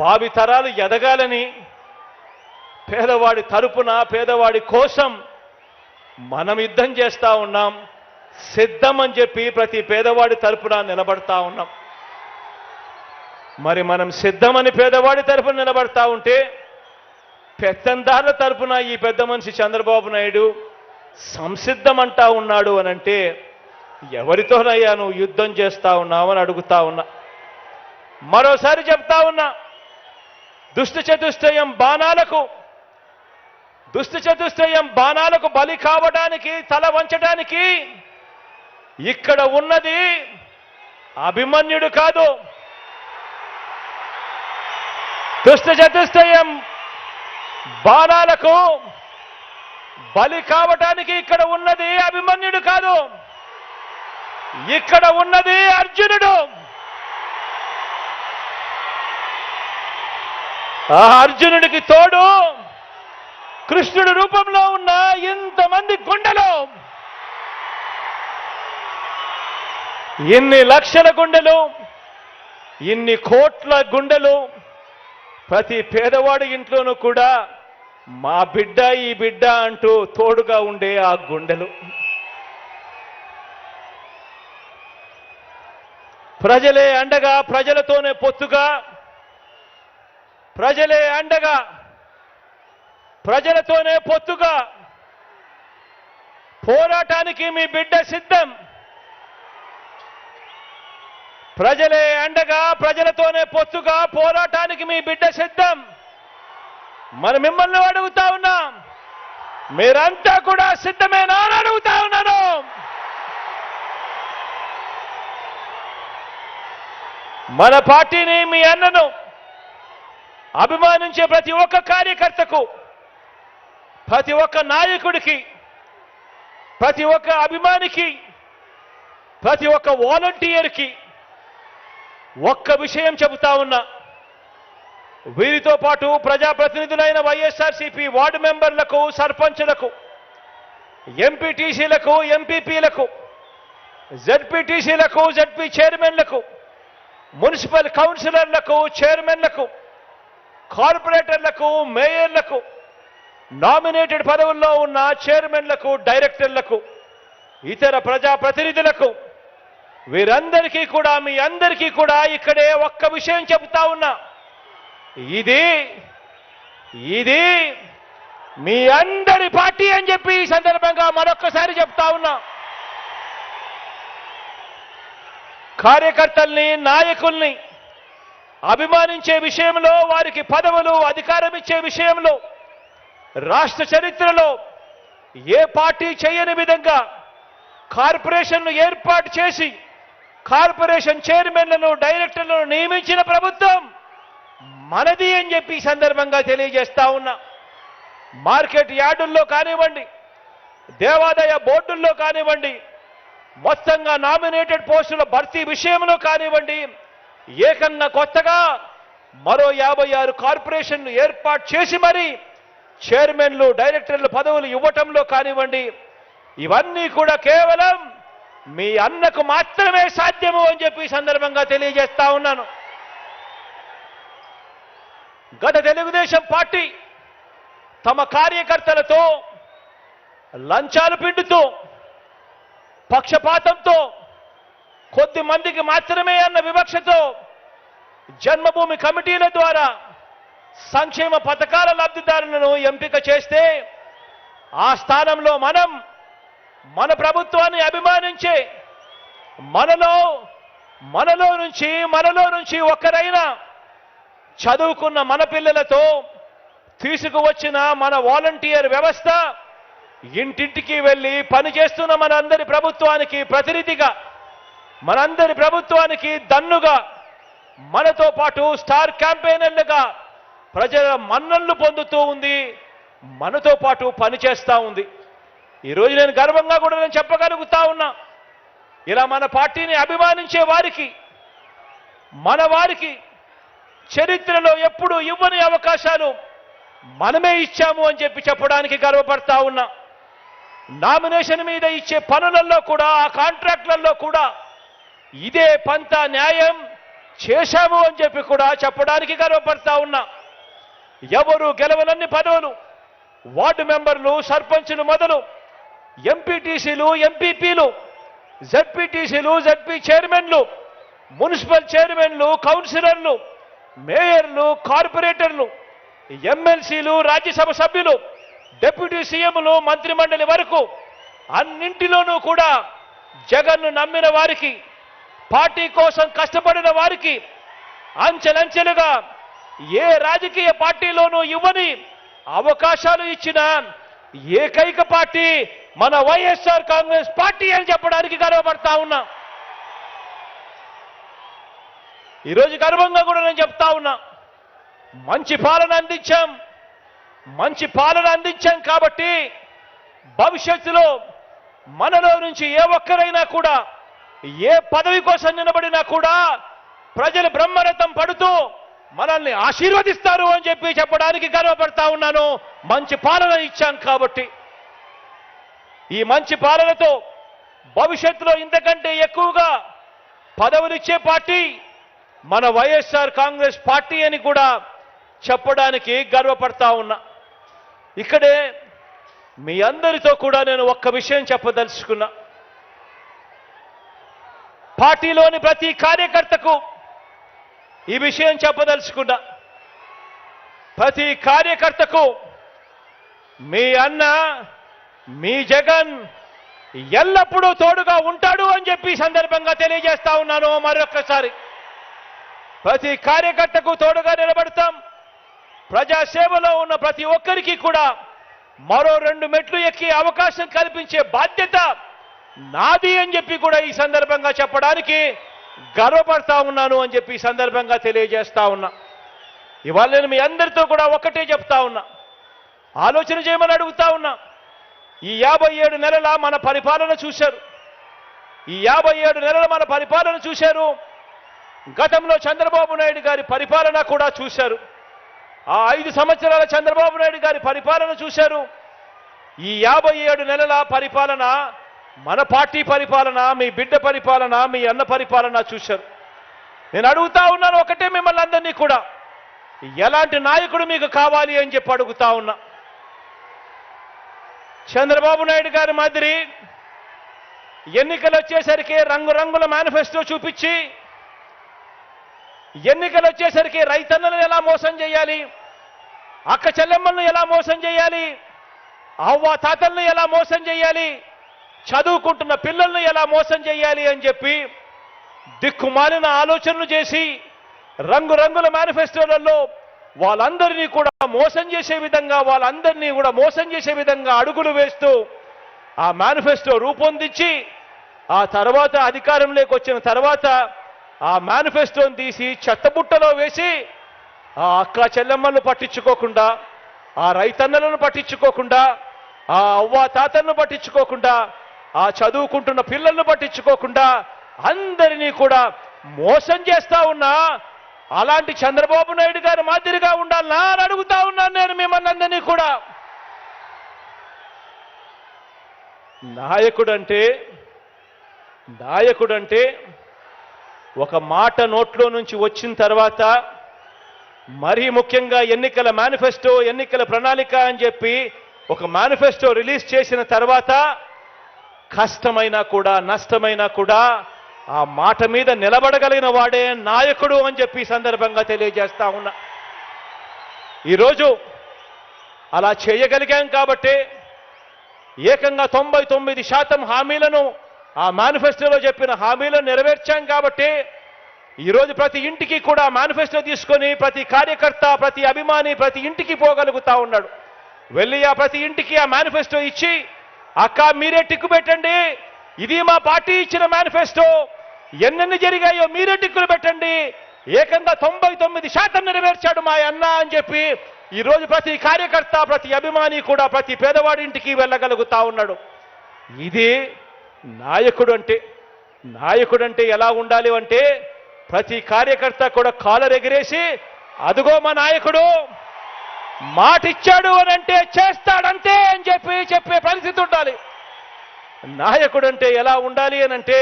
భావితరాలు ఎదగాలని, పేదవాడి తరపున, పేదవాడి కోసం మనం యుద్ధం చేస్తా ఉన్నాం. సిద్ధం అని చెప్పి ప్రతి పేదవాడి తరపున నిలబడతా ఉన్నాం. మరి మనం సిద్ధమని పేదవాడి తరపున నిలబడతా ఉంటే, పెత్తందారుల తరపున ఈ పెద్ద మనిషి చంద్రబాబు నాయుడు సంసిద్ధమంటా ఉన్నాడు అనంటే, ఎవరితోనయ్యా నువ్వు యుద్ధం చేస్తా ఉన్నావని అడుగుతా ఉన్నా. మరోసారి చెప్తా ఉన్నా, దుష్ట చతుష్టయం బాణాలకు బలి కావడానికి, తల వంచడానికి ఇక్కడ ఉన్నది అభిమన్యుడు కాదు. దుష్ట చతుష్టయం బాణాలకు బలి కావటానికి ఇక్కడ ఉన్నది అభిమన్యుడు కాదు, ఇక్కడ ఉన్నది అర్జునుడు. ఆ అర్జునుడికి తోడు కృష్ణుడి రూపంలో ఉన్న ఇంతమంది గుండెలు, ఇన్ని లక్షల గుండెలు, ఇన్ని కోట్ల గుండెలు, ప్రతి పేదవాడి ఇంట్లోనూ కూడా మా బిడ్డ ఈ బిడ్డ అంటూ తోడుగా ఉండే ఆ గుండెలు. ప్రజలే అండగా, ప్రజలతోనే పొత్తుగా, ప్రజలే అండగా, ప్రజలతోనే పొత్తుగా పోరాటానికి మీ బిడ్డ సిద్ధం. ప్రజలే అండగా, ప్రజలతోనే పొత్తుగా పోరాటానికి మీ బిడ్డ సిద్ధం. మరి మిమ్మల్ని అడుగుతా ఉన్నాం, మీరంతా కూడా సిద్ధమేనా అని అడుగుతా ఉన్నాను. మన పార్టీని, మీ అన్నను అభిమానించే ప్రతి ఒక్క కార్యకర్తకు, ప్రతి ఒక్క నాయకుడికి, ప్రతి ఒక్క అభిమానికి, ప్రతి ఒక్క వాలంటీర్కి ఒక్క విషయం చెబుతా ఉన్నా. వీరితో పాటు ప్రజాప్రతినిధులైన వైఎస్ఆర్సీపీ వార్డు మెంబర్లకు, సర్పంచులకు, ఎంపీటీసీలకు, ఎంపీపీలకు, జెడ్పీటీసీలకు, జెడ్పీ చైర్మన్లకు, మున్సిపల్ కౌన్సిలర్లకు, చైర్మన్లకు, కార్పొరేటర్లకు, మేయర్లకు, నామినేటెడ్ పదవుల్లో ఉన్న చైర్మన్లకు, డైరెక్టర్లకు, ఇతర ప్రజాప్రతినిధులకు, వీరందరికీ కూడా, మీ అందరికీ కూడా ఇక్కడే ఒక్క విషయం చెబుతా ఉన్నా. ఇది మీ అందరి పార్టీ అని చెప్పి ఈ సందర్భంగా మరొక్కసారి చెప్తా ఉన్నా. కార్యకర్తల్ని, నాయకుల్ని అభిమానించే విషయంలో, వారికి పదవులు, అధికారం ఇచ్చే విషయంలో రాష్ట్ర చరిత్రలో ఏ పార్టీ చేయని విధంగా కార్పొరేషన్ను ఏర్పాటు చేసి కార్పొరేషన్ చైర్మన్లను, డైరెక్టర్లను నియమించిన ప్రభుత్వం మనది అని చెప్పి ఈ సందర్భంగా తెలియజేస్తా ఉన్నా. మార్కెట్ యార్డుల్లో కానివ్వండి, దేవాదాయ బోర్డుల్లో కానివ్వండి, మొత్తంగా నామినేటెడ్ పోస్టుల భర్తీ విషయంలో కానివ్వండి, ఏకన్నా కొత్తగా మరో 56 కార్పొరేషన్లు ఏర్పాటు చేసి మరి చైర్మన్లు, డైరెక్టర్ల పదవులు ఇవ్వటంలో కానివ్వండి, ఇవన్నీ కూడా కేవలం మీ అన్నకు మాత్రమే సాధ్యము అని చెప్పి ఈ సందర్భంగా తెలియజేస్తా ఉన్నాను. గత తెలుగుదేశం పార్టీ తమ కార్యకర్తలతో లంచాలు పిండుతూ, పక్షపాతంతో, కొద్ది మందికి మాత్రమే అన్న వివక్షతో జన్మభూమి కమిటీల ద్వారా సంక్షేమ పథకాల లబ్ధిదారులను ఎంపిక చేస్తే, ఆ స్థానంలో మన ప్రభుత్వాన్ని అభిమానించే మనలో నుంచి ఒక్కరైనా చదువుకున్న మన పిల్లలతో తీసుకువచ్చిన మన వాలంటీర్ వ్యవస్థ ఇంటింటికి వెళ్ళి పనిచేస్తున్న మనందరి ప్రభుత్వానికి ప్రతినిధిగా, మనందరి ప్రభుత్వానికి దన్నుగా, మనతో పాటు స్టార్ క్యాంపెయినర్లుగా ప్రజల మన్ననలు పొందుతూ ఉంది, మనతో పాటు పనిచేస్తూ ఉంది. ఈరోజు నేను గర్వంగా కూడా చెప్పగలుగుతా ఉన్నా, ఇలా మన పార్టీని అభిమానించే వారికి, మన వారికి చరిత్రలో ఎప్పుడు ఇవ్వని అవకాశాలు మనమే ఇచ్చాము అని చెప్పి చెప్పడానికి గర్వపడతా ఉన్నా. నామినేషన్ మీద ఇచ్చే పనులలో కూడా, ఆ కాంట్రాక్ట్లలో కూడా ఇదే పంత న్యాయం చేశాము అని చెప్పి కూడా చెప్పడానికి గర్వపడతా ఉన్నా. ఎవరు గెలవనన్ని పదవులు వార్డు మెంబర్లు, సర్పంచులు మొదలు ఎంపీటీసీలు, ఎంపీపీలు, జెడ్పీటీసీలు, జెడ్పీ చైర్మన్లు, మున్సిపల్ చైర్మన్లు, కౌన్సిలర్లు, మేయర్లు, కార్పొరేటర్లు, ఎమ్మెల్సీలు, రాజ్యసభ సభ్యులు, డిప్యూటీ సీఎంలు, మంత్రిమండలి వరకు అన్నింటిలోనూ కూడా జగన్ను నమ్మిన వారికి, పార్టీ కోసం కష్టపడిన వారికి అంచెలంచెలుగా ఏ రాజకీయ పార్టీలోనూ ఇవ్వని అవకాశాలు ఇచ్చిన ఏకైక పార్టీ మన వైఎస్ఆర్ కాంగ్రెస్ పార్టీ అని చెప్పడానికి గర్వపడతా ఉన్నా. ఈరోజు గర్వంగా కూడా నేను చెప్తా ఉన్నా, మంచి పాలన అందించాం కాబట్టి భవిష్యత్తులో మనలో నుంచి ఏ ఒక్కరైనా కూడా ఏ పదవి కోసం నిలబడినా కూడా ప్రజలు బ్రహ్మరథం పడుతూ మనల్ని ఆశీర్వదిస్తారు అని చెప్పడానికి గర్వపడతా ఉన్నాను. మంచి పాలన ఇచ్చాం కాబట్టి ఈ మంచి పాలనతో భవిష్యత్తులో ఇంతకంటే ఎక్కువగా పదవులిచ్చే పార్టీ మన వైఎస్ఆర్ కాంగ్రెస్ పార్టీ అని కూడా చెప్పడానికి గర్వపడతా ఉన్నా. ఇక్కడే మీ అందరితో కూడా నేను ఒక్క విషయం చెప్పదలుచుకున్నా. పార్టీలోని ప్రతి కార్యకర్తకు ఈ విషయం చెప్పదలుచుకున్నా. ప్రతి కార్యకర్తకు మీ అన్న మీ జగన్ ఎల్లప్పుడూ తోడుగా ఉంటాడు అని చెప్పి సందర్భంగా తెలియజేస్తా ఉన్నాను. మరొక్కసారి ప్రతి కార్యకర్తకు తోడుగా నిలబడతాం. ప్రజాసేవలో ఉన్న ప్రతి ఒక్కరికి కూడా మరో 2 మెట్లు ఎక్కి అవకాశం కల్పించే బాధ్యత నాది అని చెప్పి కూడా ఈ సందర్భంగా చెప్పడానికి గర్వపడతా ఉన్నాను అని చెప్పి ఈ సందర్భంగా తెలియజేస్తా ఉన్నా. ఇవాళ నేను మీ అందరితో కూడా ఒకటే చెప్తా ఉన్నా, ఆలోచన చేయమని అడుగుతా ఉన్నా. ఈ 57 నెలల మన పరిపాలన చూశారు. ఈ 57 నెలల మన పరిపాలన చూశారు. గతంలో చంద్రబాబు నాయుడు గారి పరిపాలన కూడా చూశారు. ఆ 5 సంవత్సరాల చంద్రబాబు నాయుడు గారి పరిపాలన చూశారు. ఈ 57 నెలల పరిపాలన మన పార్టీ పరిపాలన, మీ బిడ్డ పరిపాలన, మీ అన్న పరిపాలన చూశారు. నేను అడుగుతా ఉన్నాను ఒకటే మిమ్మల్ని అందరినీ కూడా, ఎలాంటి నాయకుడు మీకు కావాలి అని చెప్పి అడుగుతా ఉన్నా. చంద్రబాబు నాయుడు గారి మాదిరి ఎన్నికలు వచ్చేసరికి రంగురంగుల మేనిఫెస్టో చూపించి, ఎన్నికలు వచ్చేసరికి రైతన్నలను ఎలా మోసం చేయాలి, అక్క చెల్లెమ్మలను ఎలా మోసం చేయాలి, అవ్వ తాతలను ఎలా మోసం చేయాలి, చదువుకుంటున్న పిల్లలను ఎలా మోసం చేయాలి అని చెప్పి దిక్కుమాలిన ఆలోచనలు చేసి రంగురంగుల మేనిఫెస్టోలలో వాళ్ళందరినీ కూడా మోసం చేసే విధంగా అడుగులు వేస్తూ ఆ మేనిఫెస్టో రూపొందించి ఆ తర్వాత అధికారంలోకి వచ్చిన తర్వాత ఆ మేనిఫెస్టోని తీసి చెత్తబుట్టలో వేసి ఆ అక్క చెల్లెమ్మలను పట్టించుకోకుండా, ఆ రైతన్నలను పట్టించుకోకుండా, ఆ అవ్వ తాతలను పట్టించుకోకుండా, ఆ చదువుకుంటున్న పిల్లలను పట్టించుకోకుండా అందరినీ కూడా మోసం చేస్తా ఉన్నా అలాంటి చంద్రబాబు నాయుడు గారి మాదిరిగా ఉండాలనా అని అడుగుతా ఉన్నాను నేను మిమ్మల్ని అందరినీ కూడా. నాయకుడంటే ఒక మాట నోట్లో నుంచి వచ్చిన తర్వాత, మరీ ముఖ్యంగా ఎన్నికల మేనిఫెస్టో, ఎన్నికల ప్రణాళిక అని చెప్పి ఒక మేనిఫెస్టో రిలీజ్ చేసిన తర్వాత కష్టమైనా కూడా నష్టమైనా కూడా ఆ మాట మీద నిలబడగలిగిన వాడే నాయకుడు అని చెప్పి సందర్భంగా తెలియజేస్తా ఉన్నా. ఈరోజు అలా చేయగలిగాం కాబట్టి ఏకంగా 99% హామీలను, ఆ మేనిఫెస్టోలో చెప్పిన హామీలను నెరవేర్చాం కాబట్టి ఈరోజు ప్రతి ఇంటికి కూడా మేనిఫెస్టో తీసుకొని ప్రతి కార్యకర్త, ప్రతి అభిమాని ప్రతి ఇంటికి పోగలుగుతా ఉన్నాడు. వెళ్ళి ఆ ప్రతి ఇంటికి ఆ మేనిఫెస్టో ఇచ్చి, అక్క మీరే టిక్కు పెట్టండి, ఇది మా పార్టీ ఇచ్చిన మేనిఫెస్టో, ఎన్నెన్ని జరిగాయో మీరే టిక్కులు పెట్టండి, ఏకంగా 99% నెరవేర్చాడు మా అన్న అని చెప్పి ఈరోజు ప్రతి కార్యకర్త, ప్రతి అభిమాని కూడా ప్రతి పేదవాడి ఇంటికి వెళ్ళగలుగుతా ఉన్నాడు. ఇది నాయకుడు అంటే ఎలా ఉండాలి అంటే, ప్రతి కార్యకర్త కూడా కాలర్ ఎగిరేసి అదుగో మా నాయకుడు మాటిచ్చాడు అని అంటే చేస్తాడంతే అని చెప్పే పరిస్థితి ఉండాలి. నాయకుడు అంటే ఎలా ఉండాలి అని అంటే,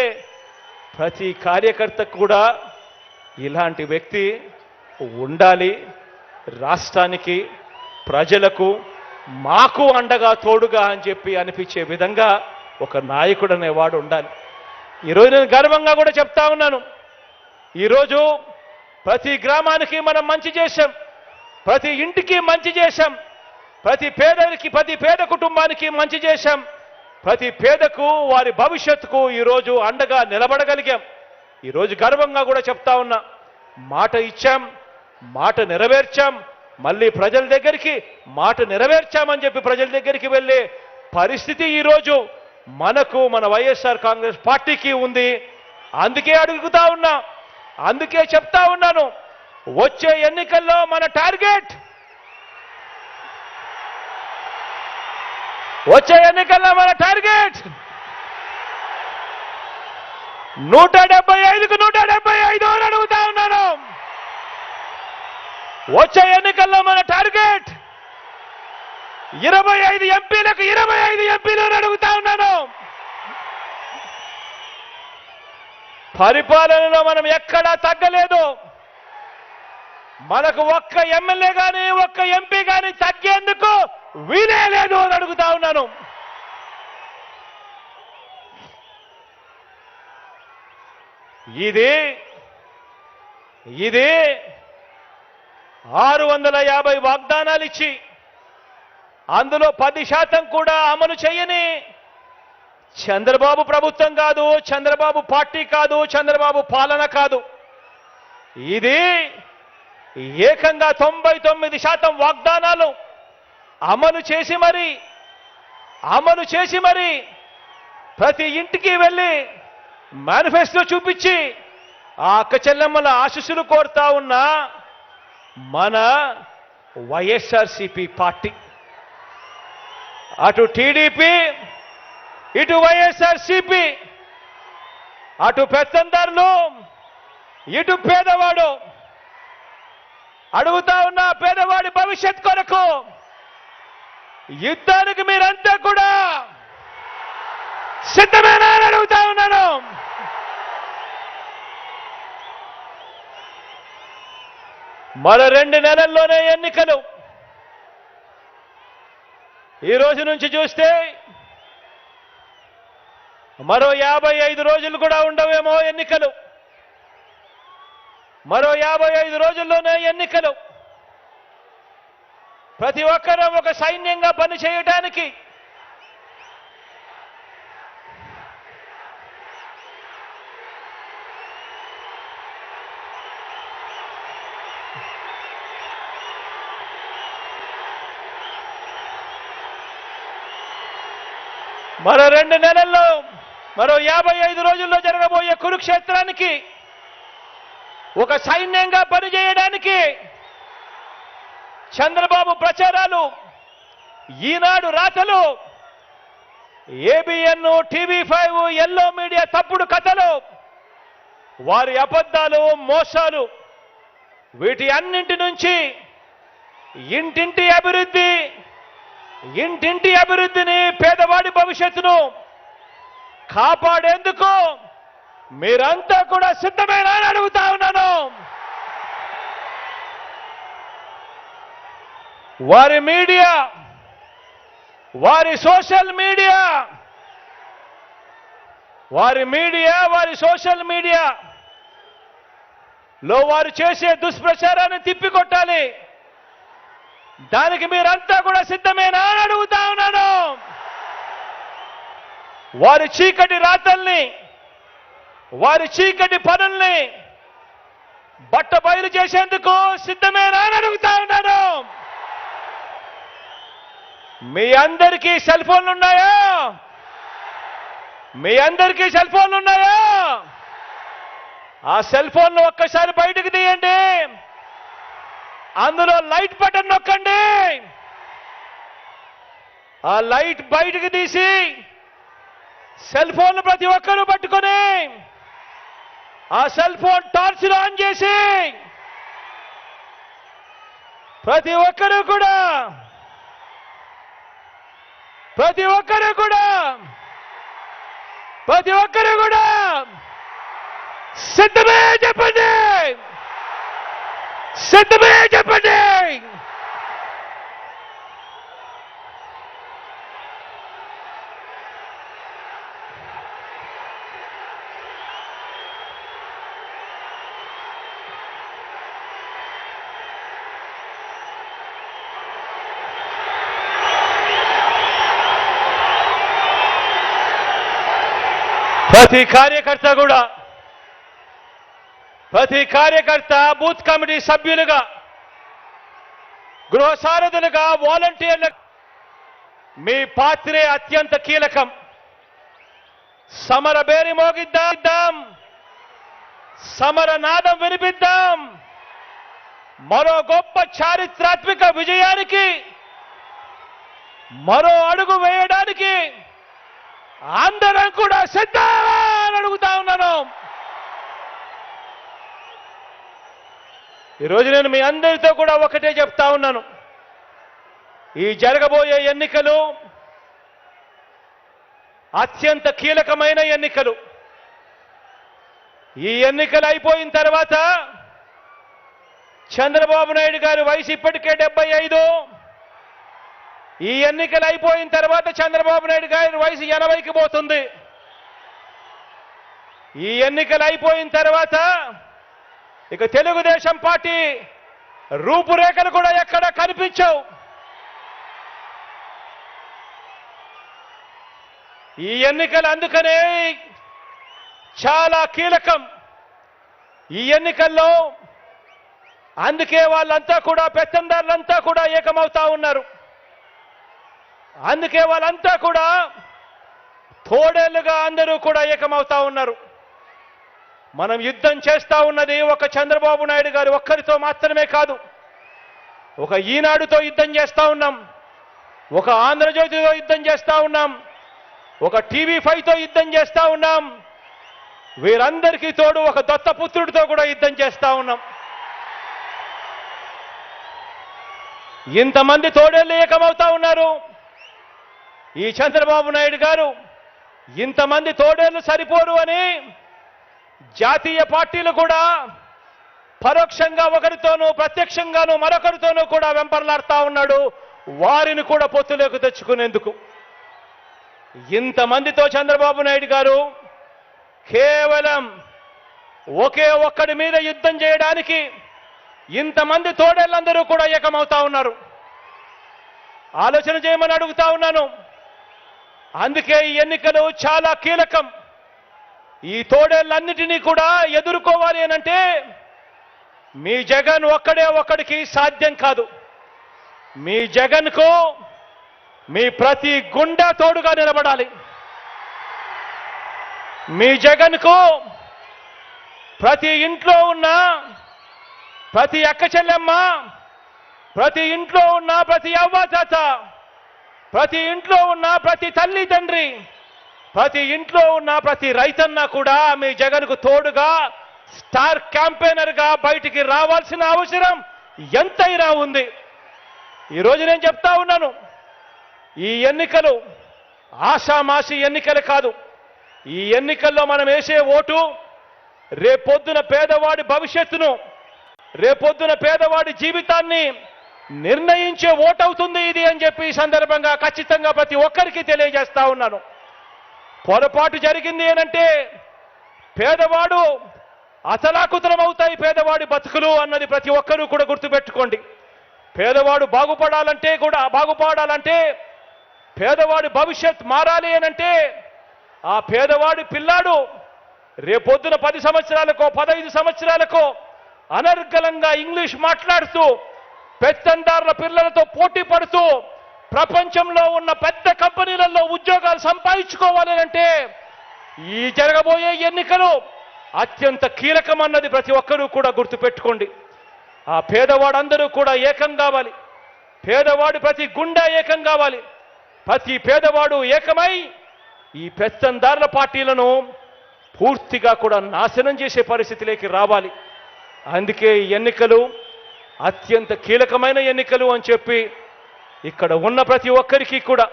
ప్రతి కార్యకర్త కూడా ఇలాంటి వ్యక్తి ఉండాలి. రాష్ట్రానికి, ప్రజలకు, మాకు అండగా తోడుగా అని చెప్పి అనిపించే విధంగా ఒక నాయకుడు అనేవాడు ఉండాలి. ఈరోజు నేను గర్వంగా కూడా చెప్తా ఉన్నాను, ఈరోజు ప్రతి గ్రామానికి మనం మంచి చేశాం, ప్రతి ఇంటికి మంచి చేశాం, ప్రతి పేద కుటుంబానికి మంచి చేశాం, ప్రతి పేదకు వారి భవిష్యత్తుకు ఈరోజు అండగా నిలబడగలిగాం. ఈరోజు గర్వంగా కూడా చెప్తా ఉన్నా, మాట ఇచ్చాం, మాట నెరవేర్చాం, మళ్ళీ ప్రజల దగ్గరికి మాట నెరవేర్చామని చెప్పి ప్రజల దగ్గరికి వెళ్ళి పరిస్థితి ఈరోజు మనకు మన వైఎస్ఆర్ కాంగ్రెస్ పార్టీకి ఉంది. అందుకే అడుగుతా ఉన్నా, అందుకే చెప్తా ఉన్నాను, వచ్చే ఎన్నికల్లో మన టార్గెట్, వచ్చే ఎన్నికల్లో మన టార్గెట్ 175కు 175 అని అడుగుతా ఉన్నాను. వచ్చే ఎన్నికల్లో మన టార్గెట్ 25 ఎంపీలకు 25 ఎంపీలు అని అడుగుతా ఉన్నాను. పరిపాలనలో మనం ఎక్కడా తగ్గలేదు. మనకు ఒక్క ఎమ్మెల్యే కానీ ఒక్క ఎంపీ కానీ తగ్గేందుకు వీలే లేదు అని అడుగుతా ఉన్నాను. ఇది 650 వాగ్దానాలు ఇచ్చి అందులో 10% కూడా అమలు చేయని చంద్రబాబు ప్రభుత్వం కాదు, చంద్రబాబు పార్టీ కాదు, చంద్రబాబు పాలన కాదు. ఇది ఏకంగా 99% వాగ్దానాలు అమలు చేసి మరి ప్రతి ఇంటికి వెళ్ళి మేనిఫెస్టో చూపించి ఆ అక్క చెల్లెమ్మల ఆశీస్సులు కోరుతా ఉన్న మన వైఎస్ఆర్సీపీ పార్టీ. అటు టీడీపీ, ఇటు వైఎస్ఆర్సీపీ, అటు పెత్తందారులు, ఇటు పేదవాడు. అడుగుతా ఉన్న పేదవాడి భవిష్యత్ కొరకు యుద్ధానికి మీరంతా కూడా సిద్ధమేనా అని అడుగుతా ఉన్నాను. మరో 2 నెలల్లోనే ఎన్నికలు. ఈ రోజు నుంచి చూస్తే మరో 55 రోజులు కూడా ఉండవేమో ఎన్నికలు. మరో 55 రోజుల్లోనే ఎన్నికలు. ప్రతి ఒక్కరూ ఒక సైన్యంగా పని చేయడానికి మరో 2 నెలల్లో, మరో 55 రోజుల్లో జరగబోయే కురుక్షేత్రానికి ఒక సైన్యంగా పనిచేయడానికి చంద్రబాబు ప్రచారాలు, ఈనాడు రాతలు, ఏబిఎన్, టీవీ5, ఎల్లో మీడియా తప్పుడు కథలు, వారి అబద్ధాలు, మోసాలు, వీటి అన్నింటి నుంచి ఇంటింటి అభివృద్ధిని, పేదవాడి భవిష్యత్తును కాపాడేందుకు మీరంతా కూడా సిద్ధమేనా అని అడుగుతా ఉన్నాను. వారి మీడియా, వారి సోషల్ మీడియా, వారి సోషల్ మీడియాలో వారు చేసే దుష్ప్రచారాన్ని తిప్పికొట్టాలి. దానికి మీరంతా కూడా సిద్ధమేనా అని అడుగుతా ఉన్నాను. వారి చీకటి రాతల్ని, వారి చీకటి పనుల్ని బట్టబయలు చేసేందుకు సిద్ధమేనా అని అడుగుతా ఉన్నాను. మీ అందరికీ సెల్ ఫోన్లు ఉన్నాయా? మీ అందరికీ సెల్ ఫోన్లు ఉన్నాయా? ఆ సెల్ ఫోన్లు ఒక్కసారి బయటకు తీయండి. అందులో లైట్ బటన్ నొక్కండి. ఆ లైట్ బయటకు తీసి సెల్ ఫోన్లు ప్రతి ఒక్కరూ పట్టుకొని ఆ సెల్ ఫోన్ టార్చ్లు ఆన్ చేసి ప్రతి ఒక్కరూ కూడా సిద్ధమే చెప్పండి. సిద్ధమే చెప్పండి. ప్రతి కార్యకర్త బూత్ కమిటీ సభ్యులుగా, గృహ సారథులుగా, వాలంటీర్లుగా మీ పాత్రే అత్యంత కీలకం. సమర బేరి మోగిద్దాం, సమర నాదం వినిపిద్దాం. మరో గొప్ప చారిత్రాత్మక విజయానికి మరో అడుగు వేయడానికి అందరం కూడా సిద్ధమా అని అడుగుతా ఉన్నాను. ఈరోజు నేను మీ అందరితో కూడా ఒకటే చెప్తా ఉన్నాను. ఈ జరగబోయే ఎన్నికలు అత్యంత కీలకమైన ఎన్నికలు. ఈ ఎన్నికలు అయిపోయిన తర్వాత చంద్రబాబు నాయుడు గారి వయసు ఇప్పటికే 75. ఈ ఎన్నికలు అయిపోయిన తర్వాత చంద్రబాబు నాయుడు గారి వయసు 80కి పోతుంది. ఈ ఎన్నికలు అయిపోయిన తర్వాత ఇక తెలుగుదేశం పార్టీ రూపురేఖలు కూడా ఎక్కడ కనిపించవు. ఈ ఎన్నికలు అందుకనే చాలా కీలకం. ఈ ఎన్నికల్లో అందుకే వాళ్ళంతా కూడా పెత్తందారులంతా కూడా ఏకమవుతా ఉన్నారు. అందుకే వాళ్ళంతా కూడా తోడేళ్లుగా అందరూ కూడా ఏకమవుతా ఉన్నారు. మనం యుద్ధం చేస్తా ఉన్నది ఒక చంద్రబాబు నాయుడు గారు ఒక్కరితో మాత్రమే కాదు. ఒక ఈనాడుతో యుద్ధం చేస్తా ఉన్నాం, ఒక ఆంధ్రజ్యోతితో యుద్ధం చేస్తా ఉన్నాం, ఒక టీవీ5తో యుద్ధం చేస్తా ఉన్నాం. వీరందరికీ తోడు ఒక దత్తపుత్రుడితో కూడా యుద్ధం చేస్తా ఉన్నాం. ఇంతమంది తోడేళ్ళు ఏకమవుతా ఉన్నారు. ఈ చంద్రబాబు నాయుడు గారు ఇంతమంది తోడేళ్లు సరిపోరు అని జాతీయ పార్టీలు కూడా పరోక్షంగా ఒకరితోనూ ప్రత్యక్షంగానూ మరొకరితోనూ కూడా వెంపర్లాడుతా ఉన్నాడు, వారిని కూడా పొత్తులోకి తెచ్చుకునేందుకు. ఇంతమందితో చంద్రబాబు నాయుడు గారు కేవలం ఒకే ఒక్కడి మీద యుద్ధం చేయడానికి ఇంతమంది తోడేళ్ళందరూ కూడా ఏకమవుతా ఉన్నారు. ఆలోచన చేయమని అడుగుతా ఉన్నాను. అందుకే ఈ ఎన్నికలు చాలా కీలకం. ఈ తోడేళ్ళన్నిటినీ కూడా ఎదుర్కోవాలి అనంటే మీ జగన్ ఒక్కడే ఒక్కడికి సాధ్యం కాదు. మీ జగన్కు మీ ప్రతి గుండె తోడుగా నిలబడాలి. మీ జగన్కు ప్రతి ఇంట్లో ఉన్న ప్రతి అక్క చెల్లెమ్మ, ప్రతి ఇంట్లో ఉన్న ప్రతి అవ్వాతాత, ప్రతి ఇంట్లో ఉన్న ప్రతి తల్లి తండ్రి, ప్రతి ఇంట్లో ఉన్న ప్రతి రైతన్న కూడా మీ జగన్కు తోడుగా స్టార్ క్యాంపెయినర్గా బయటికి రావాల్సిన అవసరం ఎంతైనా ఉంది. ఈరోజు నేను చెప్తా ఉన్నాను, ఈ ఎన్నికలు ఆషామాషి ఎన్నికలు కాదు. ఈ ఎన్నికల్లో మనం వేసే ఓటు రేపొద్దున పేదవాడి భవిష్యత్తును, రేపొద్దున పేదవాడి జీవితాన్ని నిర్ణయించే ఓటు అవుతుంది ఇది అని చెప్పి ఈ సందర్భంగా ఖచ్చితంగా ప్రతి ఒక్కరికి తెలియజేస్తా ఉన్నాను. పొరపాటు జరిగింది అనంటే పేదవాడు అసలాకుతలం అవుతాయి పేదవాడి బతుకులు అన్నది ప్రతి ఒక్కరూ కూడా గుర్తుపెట్టుకోండి. పేదవాడు బాగుపడాలంటే పేదవాడి భవిష్యత్ మారాలి అనంటే ఆ పేదవాడి పిల్లాడు రేపొద్దున 10 సంవత్సరాలకో 15 సంవత్సరాలకో అనర్గళంగా ఇంగ్లీష్ మాట్లాడుతూ పెత్తందారుల పిల్లలతో పోటీ పడుతూ ప్రపంచంలో ఉన్న పెద్ద కంపెనీలలో ఉద్యోగాలు సంపాదించుకోవాలి అంటే ఈ జరగబోయే ఎన్నికలు అత్యంత కీలకమన్నది ప్రతి ఒక్కరూ కూడా గుర్తుపెట్టుకోండి. ఆ పేదవాడందరూ కూడా ఏకం కావాలి. పేదవాడు ప్రతి గుండె ఏకం కావాలి. ప్రతి పేదవాడు ఏకమై ఈ పెత్తందారుల పార్టీలను పూర్తిగా కూడా నాశనం చేసే పరిస్థితిలోకి రావాలి. అందుకే ఈ ఎన్నికలు అత్యంత కీలకమైన ఎన్నికలు అని చెప్పి ఇక్కడ ఉన్న ప్రతి ఒక్కరికి కూడా,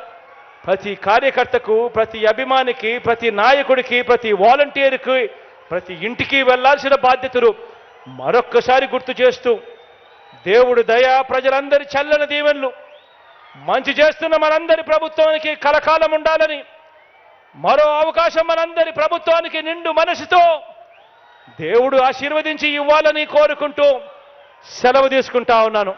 ప్రతి కార్యకర్తకు, ప్రతి అభిమానికి, ప్రతి నాయకుడికి, ప్రతి వాలంటీర్కి, ప్రతి ఇంటికి వెళ్లాల్సిన బాధ్యతలు మరొక్కసారి గుర్తు చేస్తూ దేవుడి దయ, ప్రజలందరి చల్లని దీవెనలు మంచి చేస్తున్న మనందరి ప్రభుత్వానికి కలకాలం ఉండాలని, మరో అవకాశం మనందరి ప్రభుత్వానికి నిండు మనసుతో దేవుడు ఆశీర్వదించి ఇవ్వాలని కోరుకుంటూ సెలవు తీసుకుంటా ఉన్నాను.